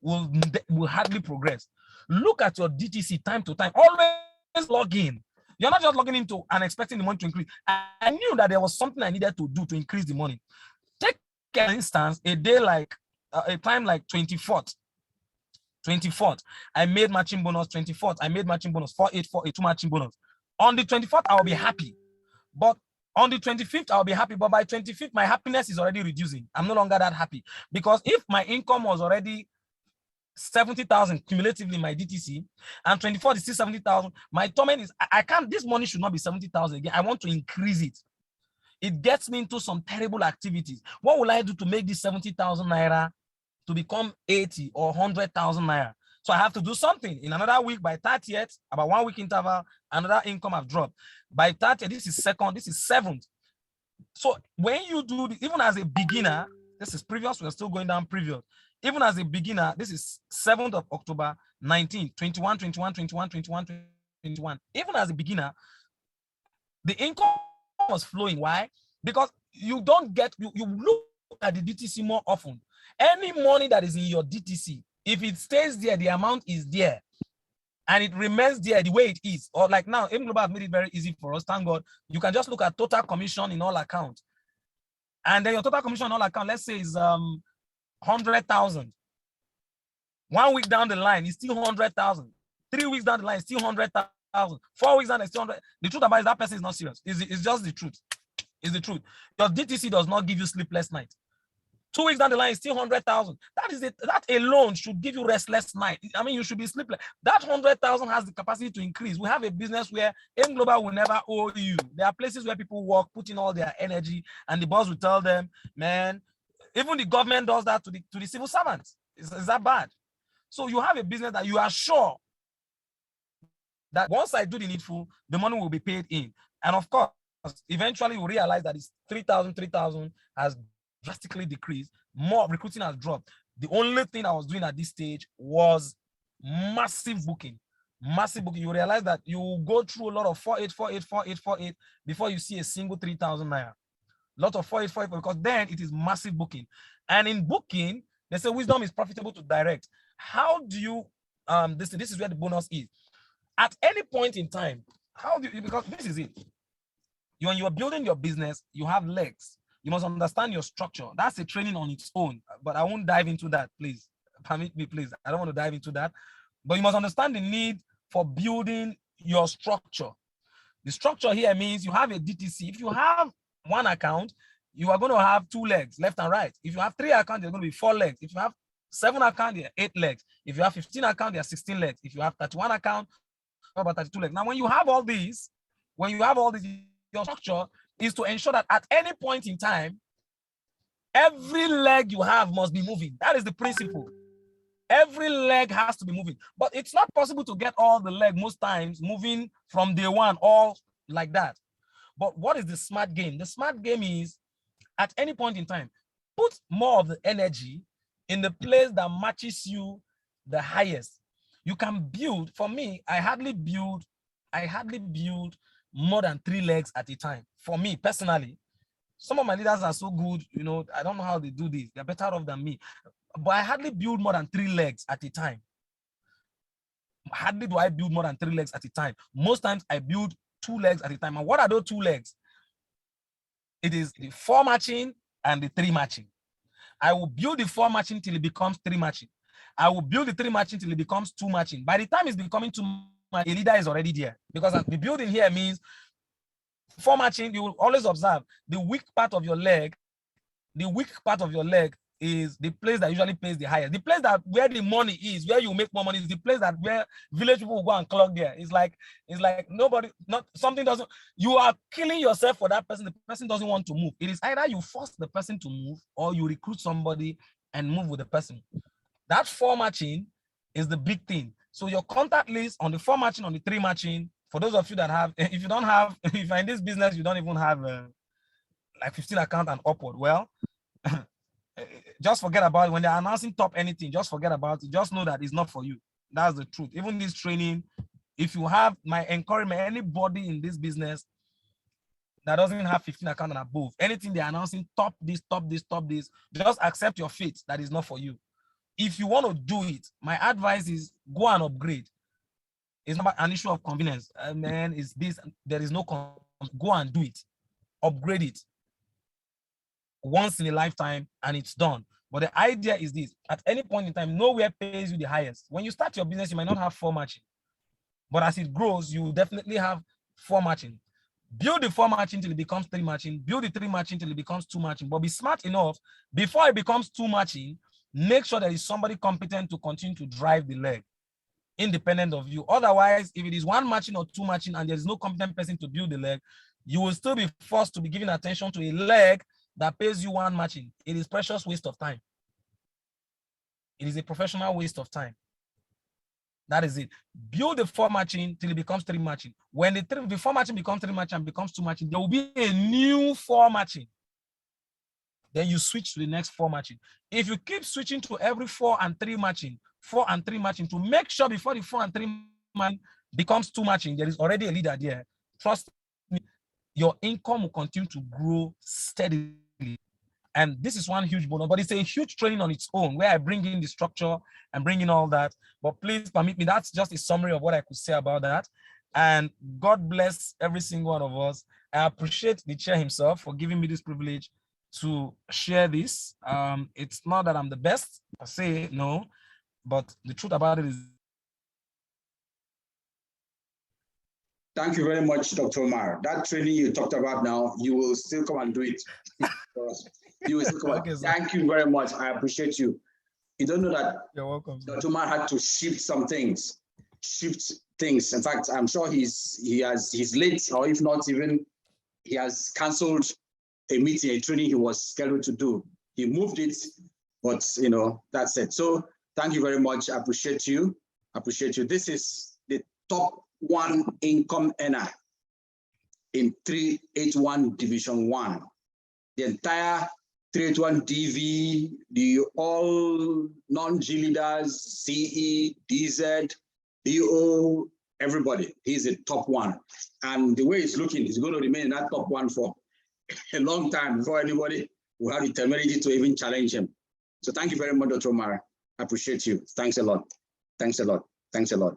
will hardly progress. Look at your DTC time to time. Always log in. You're not just logging into and expecting the money to increase. I knew that there was something I needed to do to increase the money. Take an instance, a time like 24th. I made matching bonus. 24th, I made matching bonus. 4848, 2 matching bonus. On the 24th, I'll be happy. But on the 25th, I'll be happy. But by 25th, my happiness is already reducing. I'm no longer that happy. Because if my income was already 70,000 cumulatively in my DTC, and 24th is still 70,000, my torment is, I can't, this money should not be 70,000 again. I want to increase it. It gets me into some terrible activities. What will I do to make this 70,000 naira to become 80 or 100,000 naira? So I have to do something. In another week, by 30th, about 1 week interval, another income have dropped. By 30th, this is second, this is seventh. So when you do this, even as a beginner, this is previous, we're still going down previous. Even as a beginner, this is 7th of October, 19, 21, 21, 21, 21, 21. Even as a beginner, the income was flowing. Why? Because you don't get, you look at the DTC more often. Any money that is in your DTC, if it stays there, the amount is there and it remains there the way it is. Or like now, Global have made it very easy for us. Thank God. You can just look at total commission in all accounts. And then your total commission in all accounts, let's say is 100,000. 1 week down the line, it's still 100,000. 3 weeks down the line, it's still 100,000. 4 weeks down, it's still 100. The truth about it is that person is not serious. It's just the truth. It's the truth. Your DTC does not give you sleepless night. 2 weeks down the line is still 100,000. That alone should give you restless night. I mean, you should be sleepless. That 100,000 has the capacity to increase. We have a business where M Global will never owe you. There are places where people work, put in all their energy, and the boss will tell them, man, even the government does that to the civil servants. Is that bad? So you have a business that you are sure that once I do the needful, the money will be paid in. And of course, eventually you realize that it's 3,000 has drastically decreased. More recruiting has dropped. The only thing I was doing at this stage was massive booking. Massive booking. You realize that you go through a lot of 4848 before you see a single 3,000 naira. Lot of 4848 because then it is massive booking. And in booking, they say wisdom is profitable to direct. How do you this is where the bonus is. At any point in time, how do you, because this is it. When you are building your business, you have legs. You must understand your structure. That's a training on its own, but I won't dive into that, please. Permit me, please. I don't want to dive into that. But you must understand the need for building your structure. The structure here means you have a DTC. If you have one account, you are going to have 2 legs, left and right. If you have 3 accounts, there's going to be 4 legs. If you have 7 accounts, there are 8 legs. If you have 15 accounts, there are 16 legs. If you have 31 accounts, about 32 legs. Now, when you have all these, your structure is to ensure that at any point in time, Every leg you have must be moving. That is the principle. Every leg has to be moving. But it's not possible to get all the leg most times moving from day one, all like that. But what is the smart game? The smart game is, at any point in time, put more of the energy in the place that matches you the highest. You can build, for me, I hardly build more than 3 legs at a time. For me, personally, some of my leaders are so good, you know, I don't know how they do this. They're better off than me. But I hardly build more than 3 legs at a time. Hardly do I build more than 3 legs at a time. Most times I build 2 legs at a time. And what are those 2 legs? It is the 4 matching and the 3 matching. I will build the 4 matching till it becomes 3 matching. I will build the 3 matching till it becomes 2 matching. By the time it's becoming 2 matching, a leader is already there. Because the building here means 4 matching, you will always observe the weak part of your leg. The weak part of your leg is the place that usually pays the highest. The place that where the money is, where you make more money, is the place that where village people will go and clog there. It's like nobody, not something doesn't, you are killing yourself for that person. The person doesn't want to move. It is either you force the person to move or you recruit somebody and move with the person. That 4 matching is the big thing. So your contact list on the 4 matching, on the 3 matching, for those of you that have, if you don't have, if you're in this business, you don't even have like 15 accounts and upward, well, just forget about it. When they're announcing top anything, just forget about it. Just know that it's not for you. That's the truth. Even this training, if you have my encouragement, anybody in this business that doesn't have 15 accounts and above, anything they're announcing, top this, top this, top this, just accept your fate that is not for you. If you want to do it, my advice is go and upgrade. It's not an issue of convenience. Man, is this, there is no, go and do it. Upgrade it once in a lifetime and it's done. But the idea is this: at any point in time, nowhere pays you the highest. When you start your business, you might not have 4 matching, but as it grows, you will definitely have 4 matching. Build the 4 matching till it becomes 3 matching. Build the 3 matching till it becomes 2 matching. But be smart enough, before it becomes 2 matching, make sure there is somebody competent to continue to drive the leg, independent of you. Otherwise, if it is 1 matching or 2 matching and there's no competent person to build the leg, you will still be forced to be giving attention to a leg that pays you 1 matching. It is precious waste of time. It is a professional waste of time. That is it. Build the 4 matching till it becomes 3 matching. When the 4 matching becomes 3 matching and becomes 2 matching, there will be a new 4 matching. Then you switch to the next 4 matching. If you keep switching to every 4 and 3 matching, 4 and 3 matching, to make sure before the 4 and 3 matching becomes 2 matching, there is already a leader there. Trust me, your income will continue to grow steadily. And this is one huge bonus, but it's a huge training on its own where I bring in the structure and bring in all that. But please permit me, that's just a summary of what I could say about that. And God bless every single one of us. I appreciate the chair himself for giving me this privilege to share this. It's not that I'm the best, I say no, but the truth about it is. Thank you very much, Dr. Umar. That training you talked about now, you will still come and do it. You will still come. Okay, thank you very much. I appreciate you. You don't know that. You're welcome. Dr. Umar had to shift some things, In fact, I'm sure he's late, or if not even, he has canceled a meeting, a training he was scheduled to do. He moved it, but you know, that's it. So thank you very much. I appreciate you. This is the top 1 income earner in 381 Division 1. The entire 381 DV, the all non-G leaders, CE, DZ, DO, everybody. He's the top 1. And the way it's looking, he's going to remain in that top 1 for a long time before anybody will have the temerity to even challenge him. So thank you very much, Dr. Umar. I appreciate you. Thanks a lot. Thanks a lot. Thanks a lot.